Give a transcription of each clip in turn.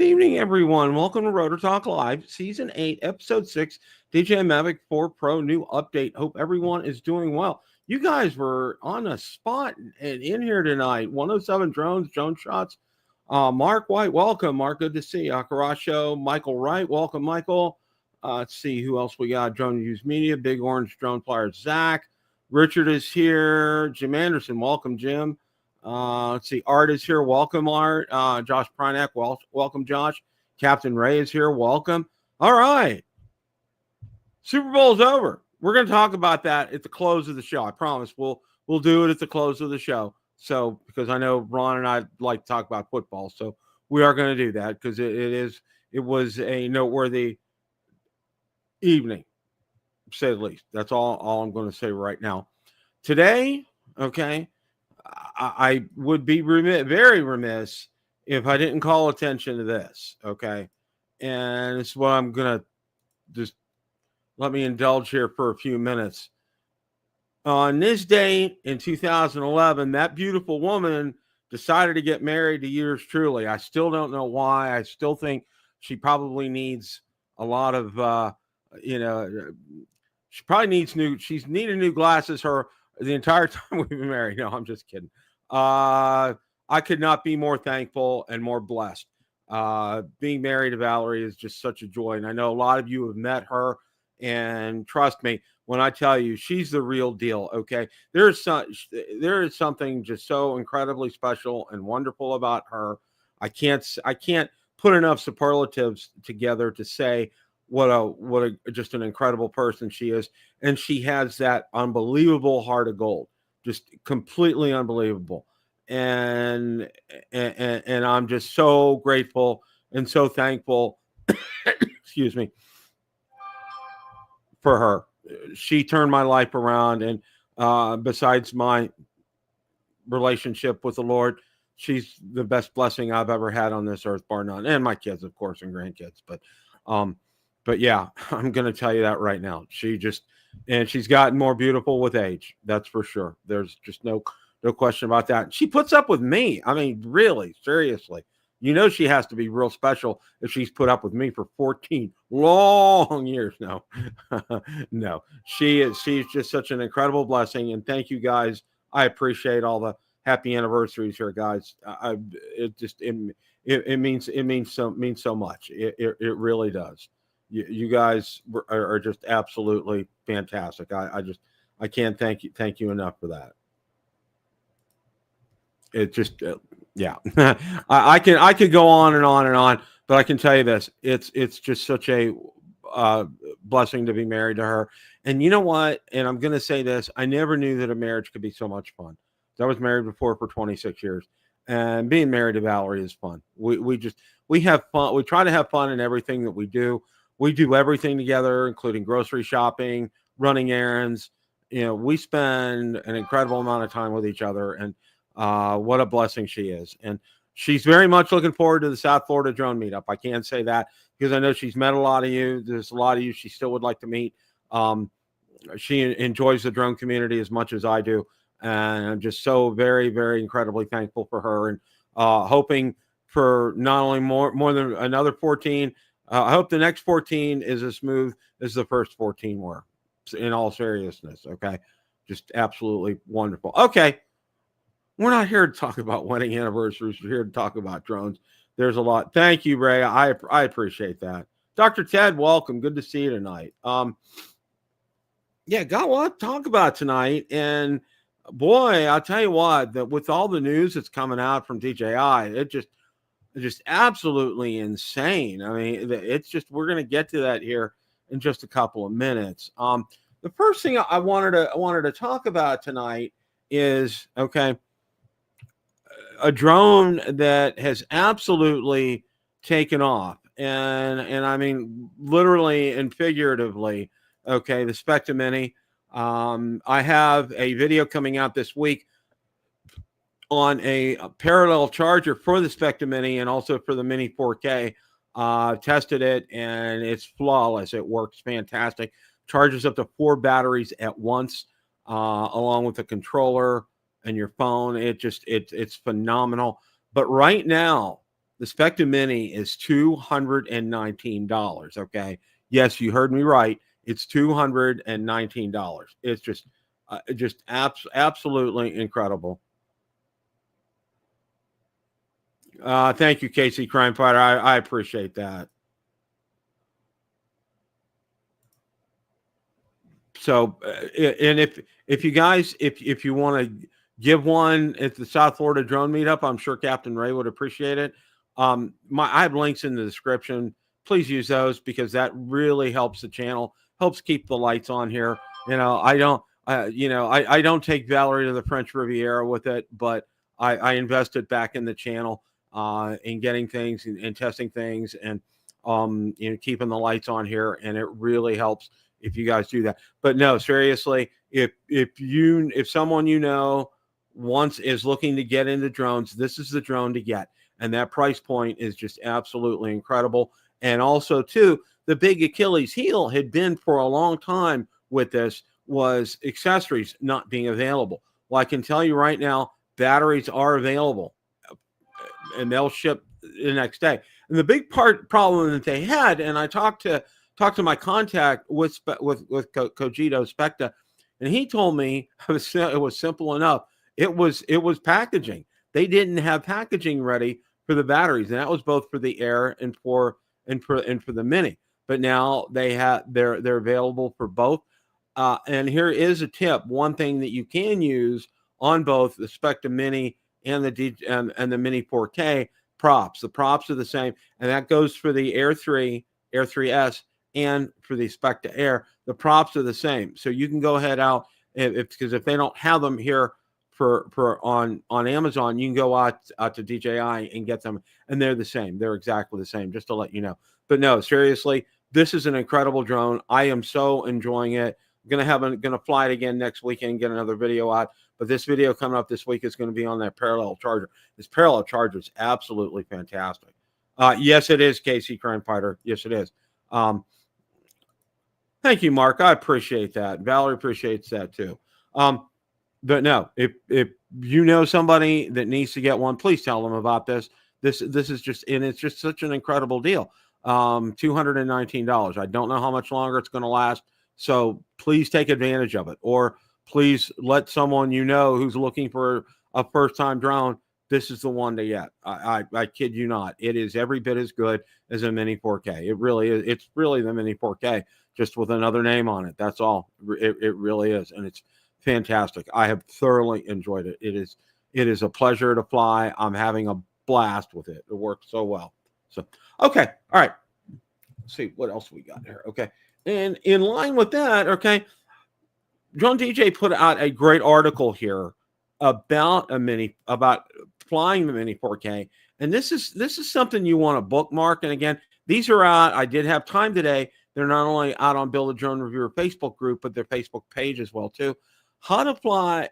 evening, everyone. Welcome to Rotor Talk Live, Season 8, Episode 6, DJI Mavic 4 Pro new update. Hope everyone is doing well. You guys were on a spot and in here tonight. 107 drones, drone shots. Mark White, welcome. Mark, good to see you. Akarasho, Michael Wright, welcome, Michael. Let's see who else we got. Drone News Media, Big Orange Drone Flyer, Zach. Richard is here. Jim Anderson, welcome, Jim. Let's see. Art is here. Welcome, Art. Josh Prynack, welcome, Josh. Captain Ray is here. Welcome. All right. Super Bowl's over. We're going to talk about that at the close of the show. I promise we'll do it at the close of the show. So, because I know Ron and I like to talk about football, so we are going to do that because it was a noteworthy evening, to say the least. That's all I'm going to say right now. Today, okay, I would be very remiss if I didn't call attention to this, okay? And it's what I'm going to just let me indulge here for a few minutes. On this date in 2011, that beautiful woman decided to get married to yours truly. I still don't know why. I still think she probably needs a lot of, she probably needs she's needed new glasses the entire time we've been married. No, I'm just kidding. I could not be more thankful and more blessed. Being married to Valerie is just such a joy. And I know a lot of you have met her, and trust me when I tell you, she's the real deal. Okay. There is something just so incredibly special and wonderful about her. I can't put enough superlatives together to say what just an incredible person she is. And she has that unbelievable heart of gold, just completely unbelievable. And I'm just so grateful and so thankful, excuse me, for her. She turned my life around. And besides my relationship with the Lord, she's the best blessing I've ever had on this earth, bar none. And my kids, of course, and grandkids. But yeah, I'm going to tell you that right now. She's gotten more beautiful with age. That's for sure. There's just no question about that. She puts up with me. I mean, really, seriously. You know, she has to be real special if she's put up with me for 14 long years. No, no, she's just such an incredible blessing. And thank you guys. I appreciate all the happy anniversaries here, guys. It means so much. It really does. You guys are just absolutely fantastic. I can't thank you enough for that. It just, yeah, I could go on and on and on, but I can tell you this, it's just such a blessing to be married to her. And you know what? And I'm going to say this, I never knew that a marriage could be so much fun. I was married before for 26 years, and being married to Valerie is fun. We have fun. We try to have fun in everything that we do. We do everything together, including grocery shopping, running errands. You know, we spend an incredible amount of time with each other, and what a blessing she is. And she's very much looking forward to the South Florida drone meetup. I can't say that because I know she's met a lot of you. There's a lot of you she still would like to meet. She enjoys the drone community as much as I do. And I'm just so very, very incredibly thankful for her, and hoping for not only more than another 14. I hope the next 14 is as smooth as the first 14 were, in all seriousness. Okay. Just absolutely wonderful. Okay. We're not here to talk about wedding anniversaries. We're here to talk about drones. There's a lot. Thank you, Ray. I appreciate that. Dr. Ted, welcome. Good to see you tonight. Yeah, got a lot to talk about tonight. And boy, I'll tell you what, that with all the news that's coming out from DJI, it's just absolutely insane. I mean, it's just, we're going to get to that here in just a couple of minutes. The first thing I wanted to talk about tonight is, okay, a drone that has absolutely taken off, and I mean literally and figuratively. Okay, the Spectre Mini. I have a video coming out this week on a parallel charger for the Spectre Mini and also for the Mini 4K. Tested it, and it's flawless. It works fantastic. Charges up to 4 batteries at once, along with the controller and your phone. It's phenomenal. But right now, The Spectre Mini is $219. Okay. Yes, you heard me right. It's $219. It's just absolutely incredible. Thank you, Casey Crime Fighter. I appreciate that. So, and if you guys, if you want to give one at the South Florida Drone Meetup, I'm sure Captain Ray would appreciate it. I have links in the description. Please use those because that really helps the channel, helps keep the lights on here. I don't take Valerie to the French Riviera with it, but I invested back in the channel, in getting things and testing things and, keeping the lights on here. And it really helps if you guys do that. But no, seriously, if someone once is looking to get into drones, this is the drone to get. And that price point is just absolutely incredible. And also, too, the big Achilles heel had been for a long time with this was accessories not being available. Well, I can tell you right now, batteries are available and they'll ship the next day. And the big problem that they had, and I talked to my contact with Cogito Specta, and he told me it was simple enough. It was packaging. They didn't have packaging ready for the batteries, and that was both for the Air and for the Mini. But now they're available for both. And here is a tip: one thing that you can use on both the Specta Mini and the Mini 4K props. The props are the same, and that goes for the Air 3, Air 3S, and for the Specta Air. The props are the same, so you can go ahead out because if they don't have them here on Amazon, you can go out to DJI and get them, and they're the same. They're exactly the same. Just to let you know. But no, seriously, this is an incredible drone. I am so enjoying it. I'm gonna fly it again next weekend and get another video out. But this video coming up this week is going to be on that parallel charger. This parallel charger is absolutely fantastic. Yes, it is, Casey Crime Fighter. Yes, it is. Thank you, Mark. I appreciate that. Valerie appreciates that too. But no, if you know somebody that needs to get one, please tell them about this. This is just, and it's just such an incredible deal. $219. I don't know how much longer it's going to last. So please take advantage of it, or please let someone who's looking for a first-time drone. This is the one to get. I kid you not. It is every bit as good as a Mini 4K. It really is. It's really the Mini 4K, just with another name on it. That's all. It really is, and it's fantastic. I have thoroughly enjoyed it. It is a pleasure to fly. I'm having a blast with it. It works so well. So, okay. All right. Let's see what else we got here. Okay. And in line with that, okay, Drone DJ put out a great article here about flying the Mini 4K. And this is something you want to bookmark. And again, these are out. I did have time today. They're not only out on Build a Drone Reviewer Facebook group, but their Facebook page as well too. How to fly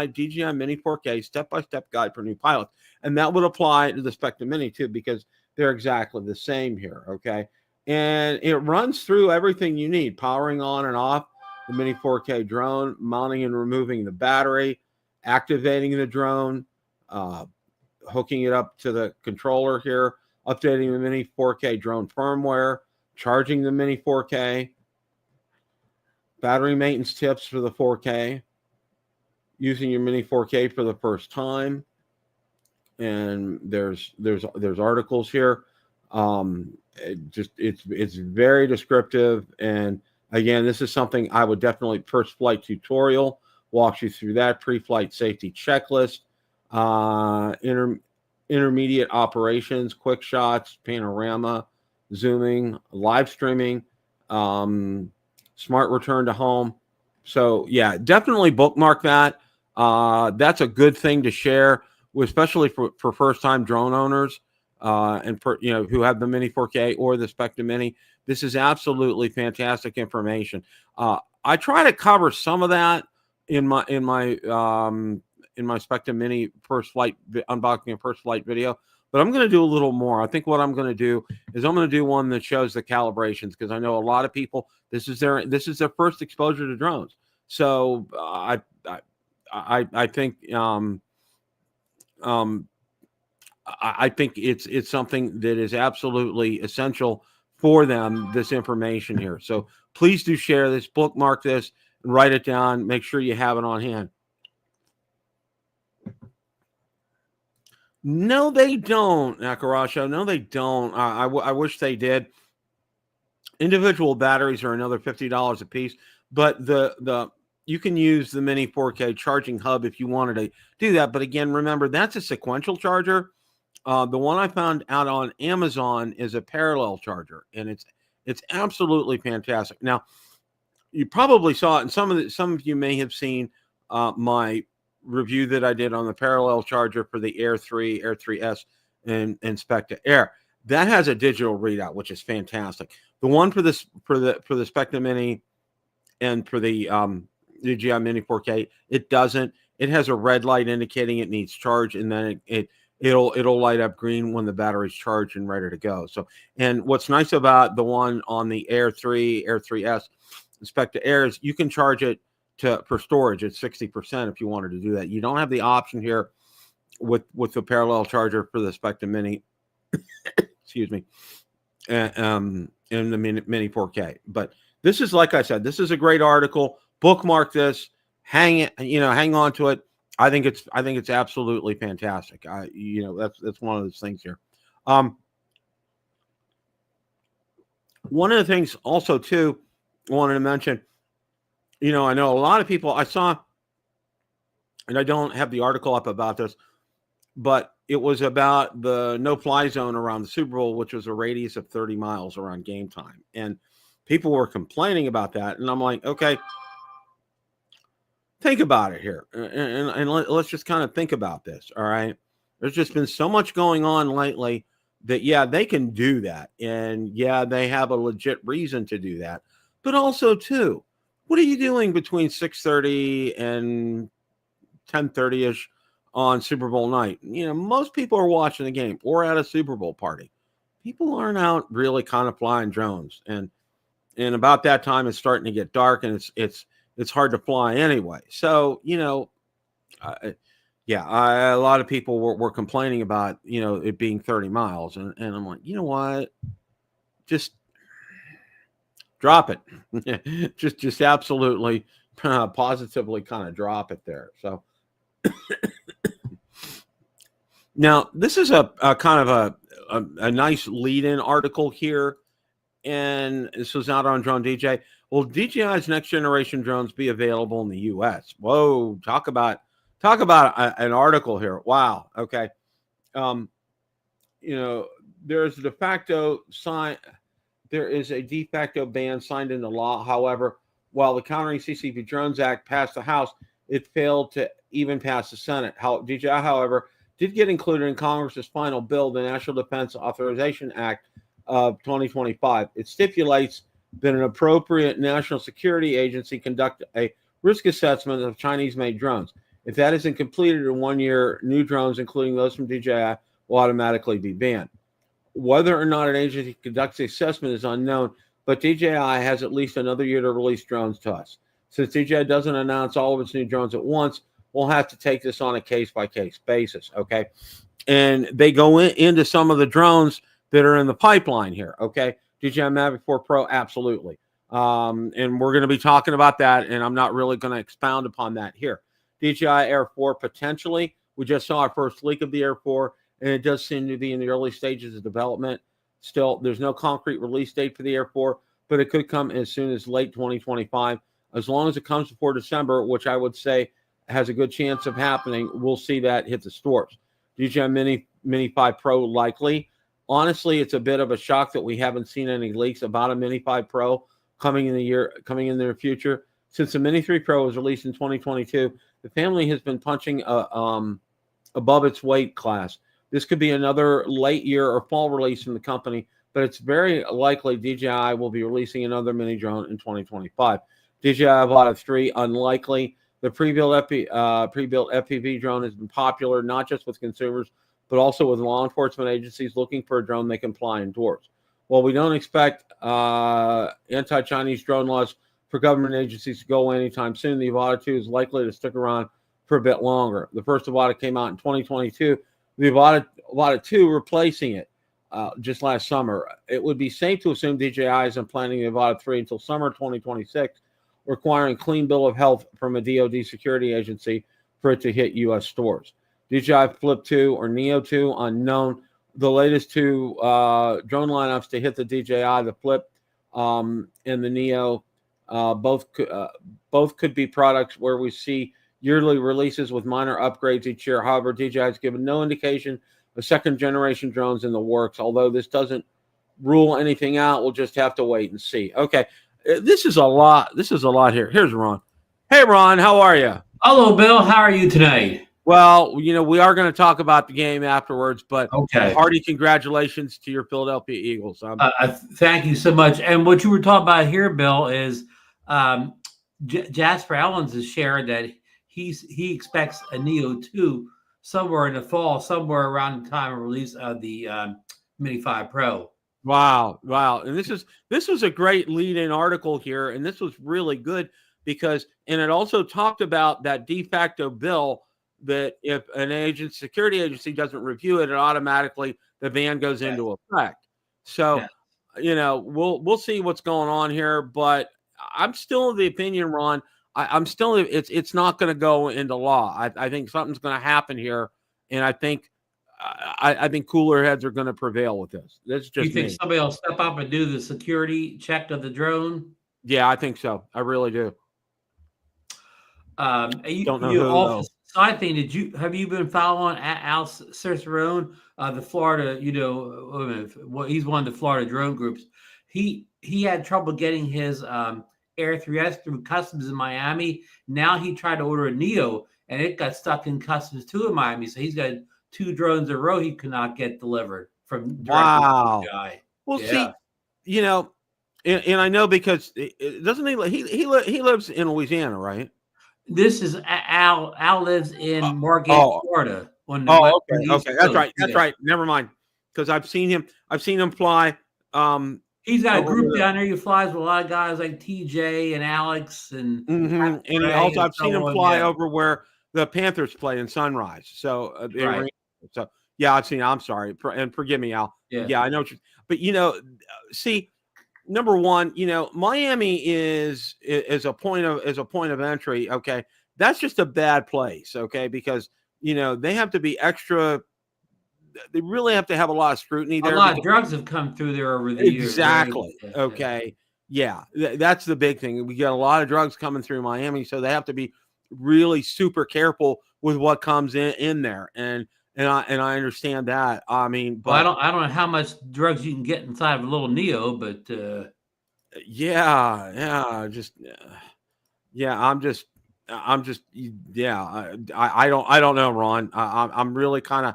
DJI Mini 4K step-by-step guide for new pilots. And that would apply to the Spectre Mini too, because they're exactly the same here. Okay. And it runs through everything you need: powering on and off the Mini 4K drone, mounting and removing the battery, activating the drone, hooking it up to the controller here, updating the Mini 4K drone firmware, charging the Mini 4K, battery maintenance tips for the 4K, using your Mini 4K for the first time. And there's articles here. It's very descriptive. And again, this is something I would definitely, first flight tutorial walks you through that, pre-flight safety checklist, intermediate operations, quick shots, panorama, zooming, live streaming, smart return to home. So yeah, definitely bookmark that. That's a good thing to share, especially for first-time drone owners. And who have the Mini 4K or the Spectre Mini. This is absolutely fantastic information. I try to cover some of that in my Spectre Mini first flight unboxing and first flight video, but I'm going to do a little more. I think what I'm going to do is I'm going to do one that shows the calibrations, because I know a lot of people, this is their first exposure to drones. So I think I think it's something that is absolutely essential for them, this information here. So please do share this, bookmark this, and write it down. Make sure you have it on hand. No, they don't, Nakarasho. No, they don't. I wish they did. Individual batteries are another $50 a piece, but the you can use the Mini 4K charging hub if you wanted to do that. But again, remember, that's a sequential charger. The one I found out on Amazon is a parallel charger, and it's absolutely fantastic. Now, you probably saw it, and some of you may have seen my review that I did on the parallel charger for the Air 3, Air 3S, and Spectre Air. That has a digital readout, which is fantastic. The one for the Spectre Mini and for the DJI Mini 4K, it doesn't. It has a red light indicating it needs charge, and then it'll light up green when the battery's charged and ready to go. So, and what's nice about the one on the Air 3, Air 3S, Spectre Air is you can charge it for storage at 60% if you wanted to do that. You don't have the option here with the parallel charger for the Spectre Mini. Excuse me, in the Mini 4K. But this is, like I said, this is a great article. Bookmark this, hang on to it. I think it's absolutely fantastic. That's one of those things here. One of the things also too I wanted to mention, I know a lot of people I saw, and I don't have the article up about this, but it was about the no-fly zone around the Super Bowl, which was a radius of 30 miles around game time. And people were complaining about that. And I'm like, okay, think about it here. And let's just kind of think about this, all right? There's just been so much going on lately that, yeah, they can do that. And, yeah, they have a legit reason to do that. But also, too, what are you doing between 6:30 and 10:30-ish on Super Bowl night? Most people are watching the game or at a Super Bowl party. People aren't out really kind of flying drones. And about that time, it's starting to get dark, and it's hard to fly anyway. So, a lot of people were complaining about, it being 30 miles. And I'm like, you know what? Just drop it. just absolutely positively kind of drop it there. So now this is a kind of a nice lead-in article here. And this was out on Drone DJ. Will DJI's next generation drones be available in the U.S.? Whoa, talk about an article here. Wow. Okay. There's a de facto sign. There is a de facto ban signed into law. However, while the Countering CCP Drones Act passed the House, it failed to even pass the Senate. DJI, however, did get included in Congress's final bill, the National Defense Authorization Act of 2025. It stipulates that an appropriate national security agency conduct a risk assessment of Chinese-made drones. If that isn't completed in 1 year, new drones, including those from DJI, will automatically be banned. Whether or not an agency conducts the assessment is unknown, but DJI has at least another year to release drones to us. Since DJI doesn't announce all of its new drones at once, we'll have to take this on a case-by-case basis, okay? And they go into some of the drones that are in the pipeline here, okay? DJI Mavic 4 Pro, absolutely. And we're going to be talking about that, and I'm not really going to expound upon that here. DJI Air 4, potentially. We just saw our first leak of the Air 4, and it does seem to be in the early stages of development. Still, there's no concrete release date for the Air 4, but it could come as soon as late 2025. As long as it comes before December, which I would say has a good chance of happening, we'll see that hit the stores. DJI Mini 5 Pro, likely. Honestly, it's a bit of a shock that we haven't seen any leaks about a Mini 5 Pro coming in the near future. Since the Mini 3 Pro was released in 2022, the family has been punching above its weight class. This could be another late year or fall release from the company, but it's very likely DJI will be releasing another mini drone in 2025. DJI Avata 3, unlikely. The pre-built FPV drone has been popular, not just with consumers, but also with law enforcement agencies looking for a drone they can fly indoors. While we don't expect anti-Chinese drone laws for government agencies to go away anytime soon, the Avata 2 is likely to stick around for a bit longer. The first Avata came out in 2022 We bought two, replacing it just last summer. It would be safe to assume DJI isn't planning to buy 3 until summer 2026, requiring clean bill of health from a DoD security agency for it to hit U.S. stores. DJI Flip 2 or Neo 2, unknown. The latest two drone lineups to hit the DJI, the Flip and the Neo, both could be products where we see yearly releases with minor upgrades each year. However, DJI has given no indication of second-generation drones in the works. Although this doesn't rule anything out, we'll just have to wait and see. Okay, this is a lot. This is a lot here. Here's Ron. Hey, Ron, how are you? Hello, Bill. How are you tonight? Well, you know, we are going to talk about the game afterwards, but okay. Hearty congratulations to your Philadelphia Eagles. Thank you so much. And what you were talking about here, Bill, is Jasper Ellens has shared that he expects a Neo 2 somewhere in the fall, somewhere around the time of release of the Mini 5 Pro. Wow. And this was a great lead-in article here, and this was really good because, and it also talked about that de facto bill that if an security agency doesn't review it, automatically the ban goes into effect. So, you know, we'll see what's going on here, but I'm still of the opinion, Ron. I'm still it's not going to go into law. I think something's going to happen here, and I think cooler heads are going to prevail with this. That's just you think somebody will step up and do the security check of the drone? Yeah, I think so. I really do. Don't know who. Side thing, have you been following Al Cicerone, the Florida, he's one of the Florida drone groups. He had trouble getting his Air 3S through customs in Miami. Now he tried to order a Neo and it got stuck in customs too in Miami. So he's got 2 drones in a row he could not get delivered from DJI. Well, see, you know, and I know because doesn't he lives in Louisiana, right? This is Al. Al lives in Margate, Florida. Okay. That's right. Never mind. Because I've seen him fly. He's got a group down there. He flies with a lot of guys like TJ and Alex and also I've seen him fly over where the Panthers play in Sunrise. So yeah, I've seen. I'm sorry, and forgive me, Al. Yeah, I know. But you know, see. Number one, you know, Miami is a point of entry. Okay, that's just a bad place. Okay, because you know they have to be extra. They really have to have a lot of scrutiny there. A lot of drugs have come through there over the years. Exactly. Okay. Yeah, that's the big thing. We get a lot of drugs coming through Miami, so they have to be really super careful with what comes in there. And I understand that. I mean, but I don't know how much drugs you can get inside of a little Neo, but I don't know, Ron. I'm really kind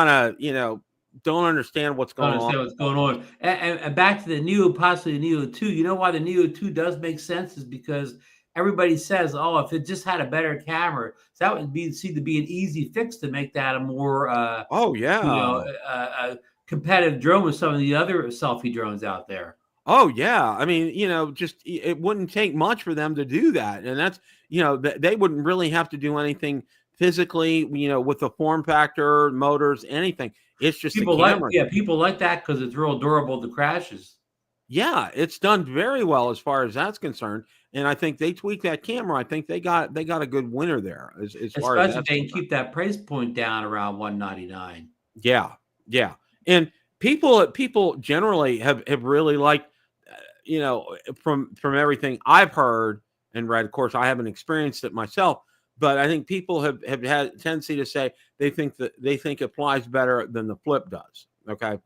of, you know, don't understand what's going on. And back to the Neo, possibly the Neo 2. You know why the Neo 2 does make sense is because everybody says, "Oh, if it just had a better camera, so that would be an easy fix to make that a more competitive drone with some of the other selfie drones out there." Oh yeah, I mean, you know, just it wouldn't take much for them to do that, and that's, you know, they wouldn't really have to do anything physically, you know, with the form factor, motors, anything. It's just people people like that because it's real durable to crashes. Yeah, it's done very well as far as that's concerned. And I think they tweaked that camera. I think they got a good winner there as far as they can keep that price point down around $199. Yeah. And people generally have really liked, you know, from everything I've heard and read. Of course, I haven't experienced it myself, but I think people have had a tendency to say they think it flies better than the Flip does. Okay,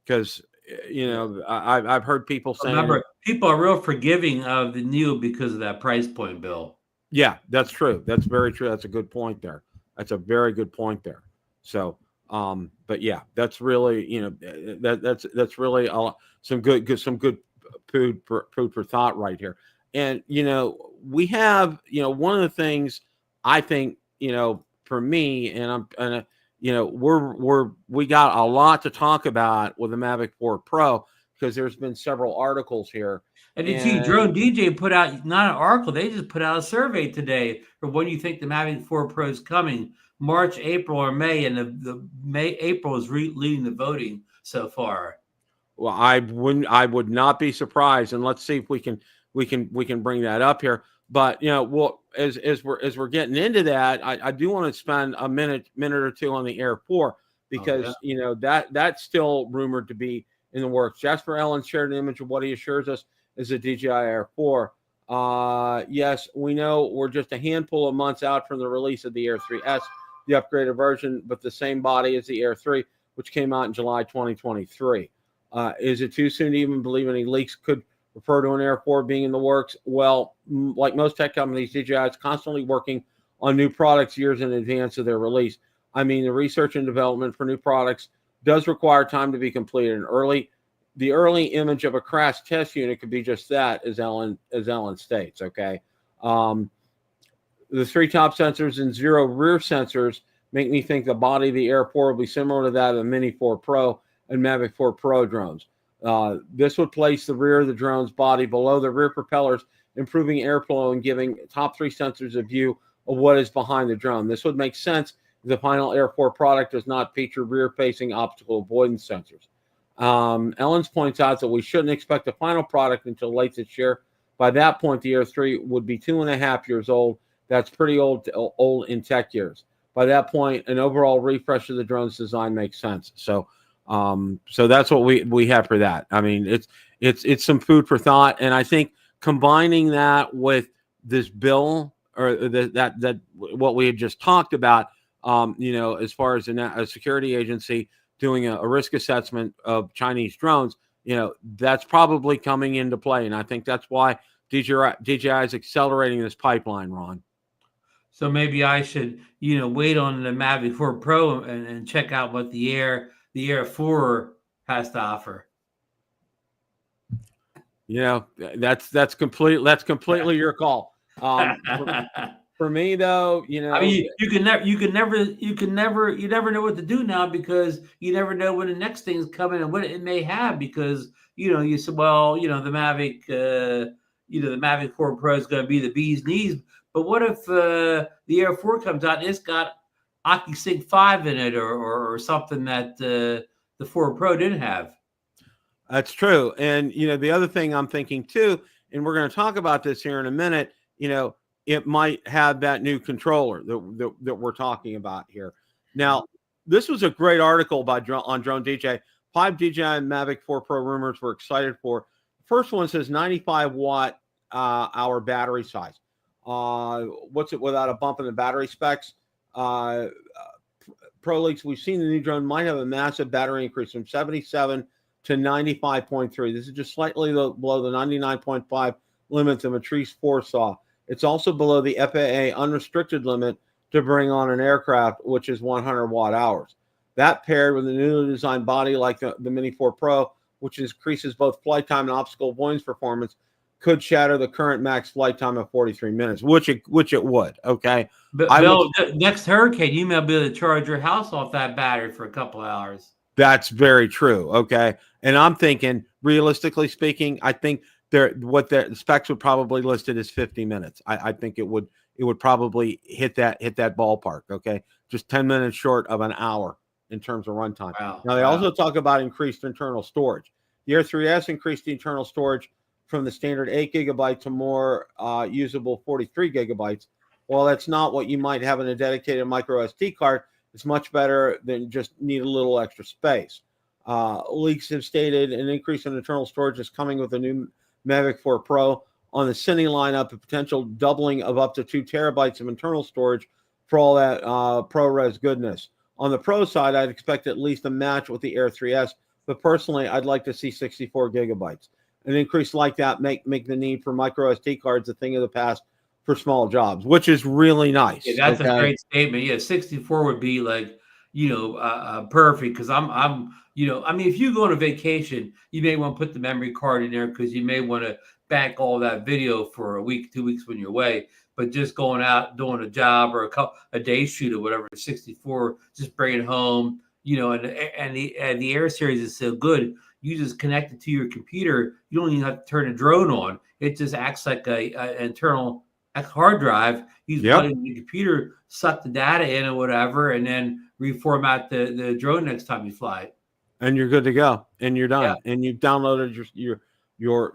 because you know, I've heard people saying. Remember, people are real forgiving of the Neo because of that price point, Bill. Yeah, that's true. That's very true. That's a good point there. That's a very good point there. So, but yeah, that's really, you know, that's really some good food for thought right here. And you know, we have, you know, one of the things I think, you know, for me, and you know, we got a lot to talk about with the Mavic 4 Pro because there's been several articles here. And did you see Drone DJ put out not an article? They just put out a survey today for when you think the Mavic 4 Pro is coming. March, April, or May, and April is leading the voting so far. Well, I would not be surprised, and let's see if we can bring that up here. But well, as we're getting into that, I do want to spend a minute or two on the Air 4 because that's still rumored to be in the works. Jasper Ellen shared an image of what he assures us is a DJI Air 4. Yes, we know we're just a handful of months out from the release of the Air 3S, the upgraded version, but the same body as the Air 3, which came out in July 2023. Is it too soon to even believe any leaks could refer to an Air 4 being in the works? Well, like most tech companies, DJI is constantly working on new products years in advance of their release. I mean, the research and development for new products does require time to be completed. The early image of a crash test unit could be just that, as Ellen states. Okay, the 3 top sensors and 0 rear sensors make me think the body of the Air 4 will be similar to that of the Mini 4 Pro and Mavic 4 Pro drones. This would place the rear of the drone's body below the rear propellers, improving airflow and giving top 3 sensors a view of what is behind the drone. This would make sense if the final Air 4 product does not feature rear-facing obstacle avoidance sensors. Ellens points out that we shouldn't expect the final product until late this year. By that point, the Air 3 would be 2.5 years old. That's pretty old in tech years. By that point, an overall refresh of the drone's design makes sense. So that's what we have for that. I mean, it's some food for thought, and I think combining that with this bill or that what we had just talked about, as far as a security agency doing a risk assessment of Chinese drones, that's probably coming into play, and I think that's why DJI is accelerating this pipeline, Ron. So maybe I should, wait on the Mavic 4 Pro and check out what the Air 4 has to offer. That's completely your call. For me though, I mean, you never know what to do now because you never know when the next thing's coming and what it may have because you said, well, the Mavic the Mavic 4 Pro is going to be the bee's knees, but what if the Air 4 comes out and it's got OcuSync 5 in it or something that the 4 Pro didn't have? That's true. And, the other thing I'm thinking too, and we're going to talk about this here in a minute, it might have that new controller that we're talking about here. Now, this was a great article on Drone DJ. 5 DJI Mavic 4 Pro rumors we're excited for. First one says 95 watt hour battery size. What's it without a bump in the battery specs? Pro leaks, we've seen the new drone might have a massive battery increase from 77 to 95.3. This is just slightly below the 99.5 limit the Matrice 4 saw. It's also below the FAA unrestricted limit to bring on an aircraft, which is 100 watt hours. That paired with a newly designed body like the Mini 4 Pro, which increases both flight time and obstacle avoidance performance, could shatter the current max flight time of 43 minutes, which it would. Okay. But Bill, next hurricane, you may be able to charge your house off that battery for a couple of hours. That's very true. Okay. And I'm thinking, realistically speaking, I think what the specs would probably list it as 50 minutes. I think it would probably hit that ballpark. Okay. Just 10 minutes short of an hour in terms of runtime. Wow. Now they also talk about increased internal storage. The Air 3S increased the internal storage from the standard 8 gigabyte to more usable 43 gigabytes. Well, that's not what you might have in a dedicated micro SD card. It's much better than just need a little extra space. Leaks have stated an increase in internal storage is coming with the new Mavic 4 Pro. On the Cine lineup, a potential doubling of up to 2 terabytes of internal storage for all that ProRes goodness. On the Pro side, I'd expect at least a match with the Air 3S, but personally, I'd like to see 64 gigabytes. An increase like that make the need for micro SD cards a thing of the past for small jobs, which is really nice. Yeah, that's a great statement. Yeah, 64 would be like, perfect because I'm if you go on a vacation, you may want to put the memory card in there because you may want to back all that video for a week, 2 weeks when you're away. But just going out, doing a job or a day shoot or whatever, 64, just bring it home, and the Air series is so good. You just connect it to your computer. You don't even have to turn the drone on. It just acts like a internal hard drive. You Yep. plug it in your computer, suck the data in or whatever, and then reformat the drone next time you fly it. And you're good to go, and you're done, Yeah. and you've downloaded your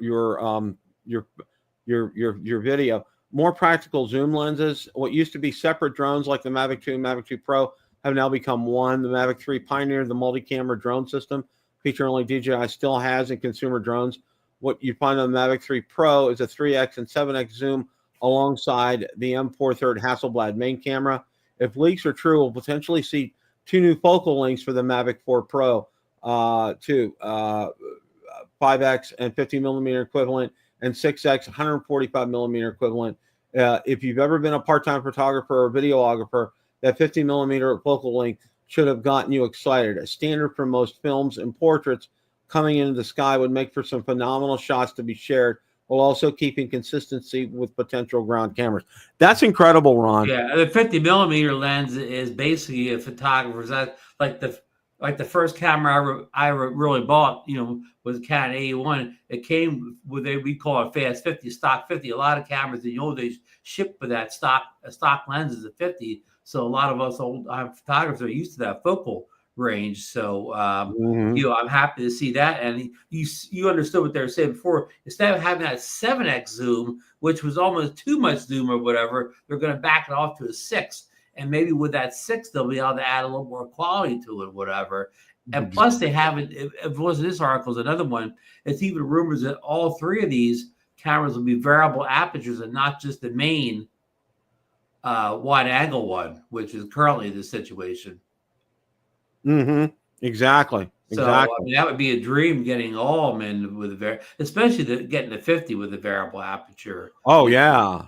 video. More practical zoom lenses. What used to be separate drones like the Mavic 2 and Mavic 2 Pro have now become one. The Mavic 3 pioneered the multi-camera drone system, feature only DJI still has in consumer drones. What you find on the Mavic 3 Pro is a 3x and 7x zoom alongside the M4 third Hasselblad main camera. If leaks are true, we'll potentially see 2 new focal lengths for the Mavic 4 Pro, 5x and 50 millimeter equivalent, and 6x 145 millimeter equivalent. If you've ever been a part-time photographer or videographer, that 50 millimeter focal length should have gotten you excited. A standard for most films and portraits coming into the sky would make for some phenomenal shots to be shared, while also keeping consistency with potential ground cameras. That's incredible, Ron. Yeah, the 50 millimeter lens is basically a photographer's. That like the first camera I really bought, was a Canon 81. It came with we call it fast 50, stock 50. A lot of cameras in the old days shipped with that stock lenses at 50. So a lot of us old photographers are used to that focal range. So I'm happy to see that. And you understood what they were saying before. Instead of having that 7x zoom, which was almost too much zoom or whatever, they're going to back it off to a 6. And maybe with that 6, they'll be able to add a little more quality to it, whatever. And plus, they haven't. If it wasn't this article, is another one. It's even rumors that all 3 of these cameras will be variable apertures and not just the main wide angle one, which is currently the situation. Exactly. So I mean, that would be a dream, getting all of them in with especially getting the 50 with the variable aperture. Oh yeah.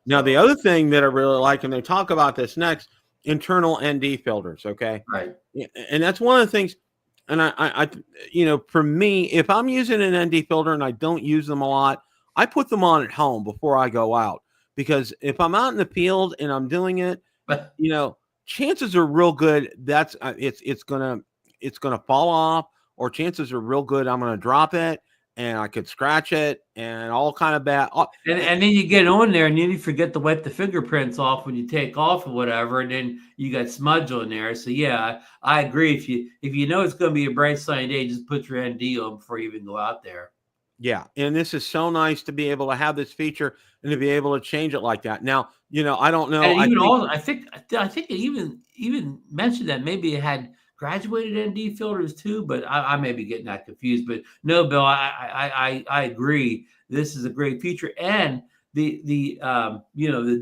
Now the other thing that I really like, and they talk about this next, internal ND filters. Okay, right. And that's one of the things. And I for me, if I'm using an ND filter and I don't use them a lot, I put them on at home before I go out, because if I'm out in the field and I'm doing it, chances are real good that's it's gonna fall off, or chances are real good I'm gonna drop it and I could scratch it and all kind of bad. And then you get on there and then you forget to wipe the fingerprints off when you take off or whatever, and then you got smudge on there. So yeah, I agree. If you know it's going to be a bright sunny day, just put your ND on before you even go out there. Yeah, and this is so nice to be able to have this feature and to be able to change it like that. Now, I don't know. And I think it even mentioned that maybe it had graduated ND filters too, but I may be getting that confused. But no, Bill, I agree. This is a great feature, and the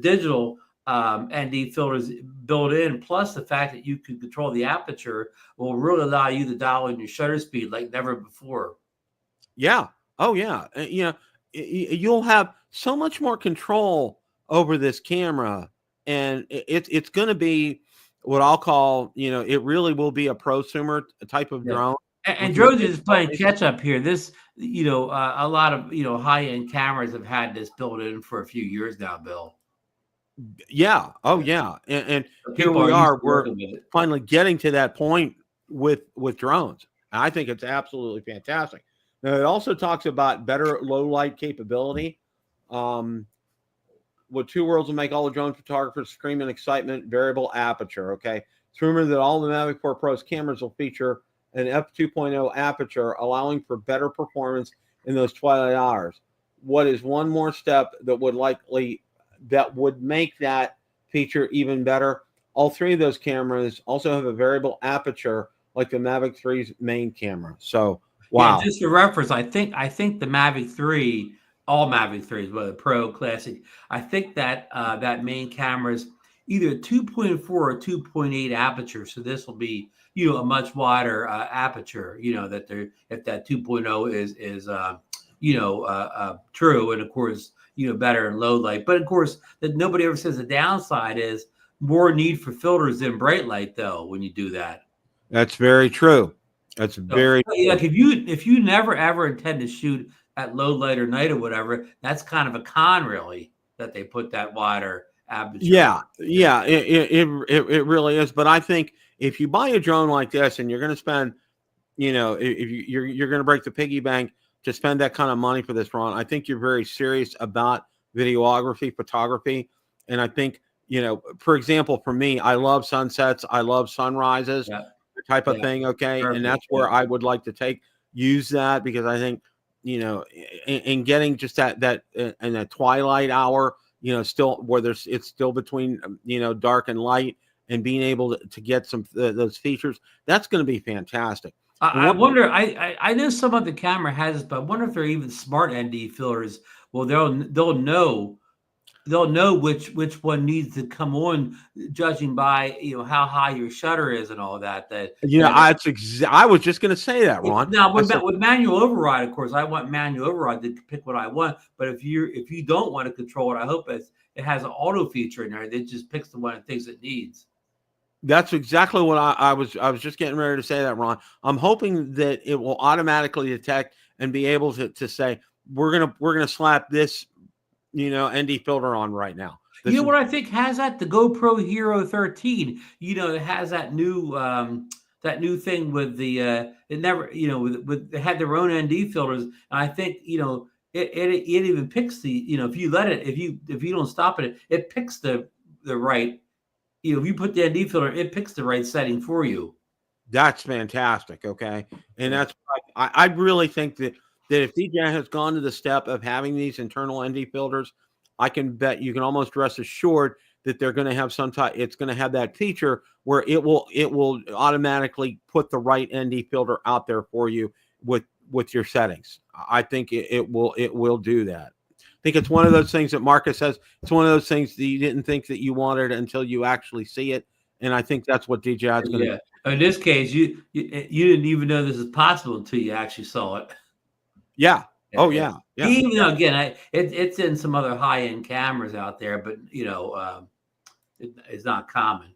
digital ND filters built in, plus the fact that you can control the aperture, will really allow you to dial in your shutter speed like never before. Yeah. Oh yeah. You'll have so much more control over this camera, and it's going to be what I'll call, it really will be a prosumer type of drone. And drones is playing catch up here. This, a lot of high end cameras have had this built in for a few years now, Bill. Yeah. Oh yeah. And here we're finally getting to that point with drones. I think it's absolutely fantastic. Now, it also talks about better low light capability. What two worlds will make all the drone photographers scream in excitement: variable aperture. Okay. It's rumored that all the Mavic 4 Pro's cameras will feature an f2.0 aperture, allowing for better performance in those twilight hours. What is one more step that would make that feature even better? All 3 of those cameras also have a variable aperture, like the Mavic 3's main camera. So, wow. Yeah, just for reference, I think the Mavic 3, all Mavic 3s, whether Pro, Classic, I think that that main camera is either 2.4 or 2.8 aperture. So this will be, a much wider aperture, that if that 2.0 is true, and of course, better in low light. But of course, that nobody ever says the downside is more need for filters than bright light, though, when you do that. That's very true. That's very true. Like if you never ever intend to shoot at low light or night or whatever, that's kind of a con, really, that they put that wider aperture. Yeah, it really is. But I think if you buy a drone like this and you're going to spend, if you're going to break the piggy bank to spend that kind of money for this drone, I think you're very serious about videography, photography. And I think, for example, for me, I love sunsets, I love sunrises, Yeah. type of thing. Okay. Perfect. And that's where I would like to use that, because I think, in getting just that in a twilight hour, still where it's still between, dark and light, and being able to get some those features, that's going to be fantastic. I wonder. I know some of the camera has this, but I wonder if they're even smart ND filters. Well, they'll know which one needs to come on, judging by how high your shutter is and all that. I was just going to say that, Ron. Now with manual override, of course, I want manual override to pick what I want. But if you don't want to control it, I hope it has an auto feature in there that just picks the one it thinks it needs. That's exactly what I was just getting ready to say that, Ron. I'm hoping that it will automatically detect and be able to say, we're gonna slap this, ND filter on right now. What I think has that? The GoPro Hero 13. It has that new thing with the it never with they had their own ND filters, and I think it even picks the if you let it, if you don't stop it picks the right. If you put the ND filter, it picks the right setting for you. That's fantastic. Okay. And that's, I really think that if DJI has gone to the step of having these internal ND filters, I can bet you can almost rest assured that they're going to have it's going to have that feature where it will automatically put the right ND filter out there for you with your settings. I think it will do that. I think it's one of those things that Marcus says. It's one of those things that you didn't think that you wanted until you actually see it, and I think that's what DJI is going to do. In this case, you didn't even know this is possible until you actually saw it. Yeah. Oh yeah. Yeah. Even though, again, it's in some other high-end cameras out there, but it's not common.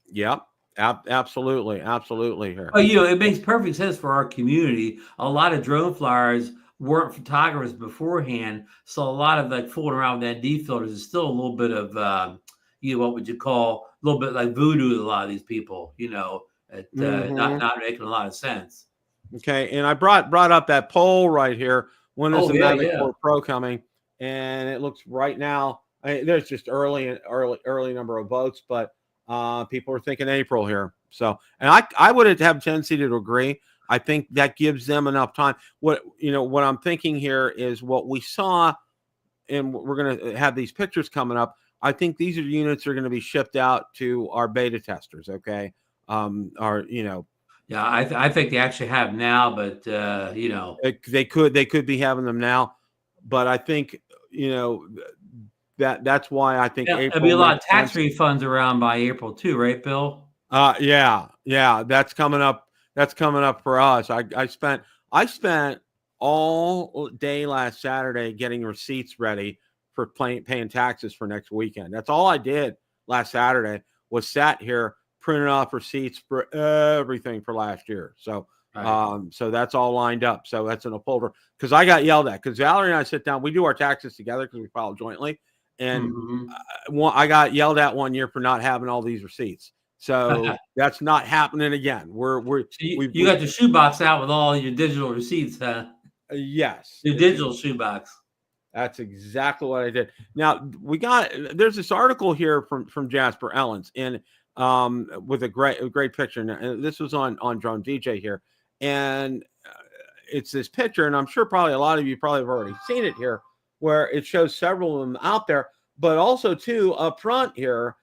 Yeah. Absolutely. Here. Oh, it makes perfect sense for our community. A lot of drone flyers weren't photographers beforehand, so a lot of fooling around with ND filters is still a little bit of what would you call a little bit like voodoo to a lot of these people. Not making a lot of sense. Okay, and I brought up that poll right here. When is the Mavic 4 Pro coming? And it looks right now. There's just early number of votes, but people are thinking April here. So, and I would have a tendency to agree. I think that gives them enough time. What I'm thinking here is what we saw, and we're going to have these pictures coming up. I think these are units that are going to be shipped out to our beta testers. Okay. Yeah, I think they actually have now, but they could be having them now, but I think that's why I think April, there'll be a lot of tax refunds around by April too, right, Bill? Yeah, that's coming up. That's coming up for us. I spent all day last Saturday getting receipts ready for paying taxes for next weekend. That's all I did last Saturday, was sat here printing off receipts for everything for last year. So, so that's all lined up. So that's in a folder, because I got yelled at, because Valerie and I sit down, we do our taxes together because we file jointly. And I got yelled at one year for not having all these receipts. So that's not happening again. You got the shoebox out with all your digital receipts, huh? Yes. Your digital shoebox. That's exactly what I did. Now there's this article here from Jasper Ellens, and with a great picture. And this was on Drone DJ here, and it's this picture, and I'm sure probably a lot of you probably have already seen it here, where it shows several of them out there, but also too up front here.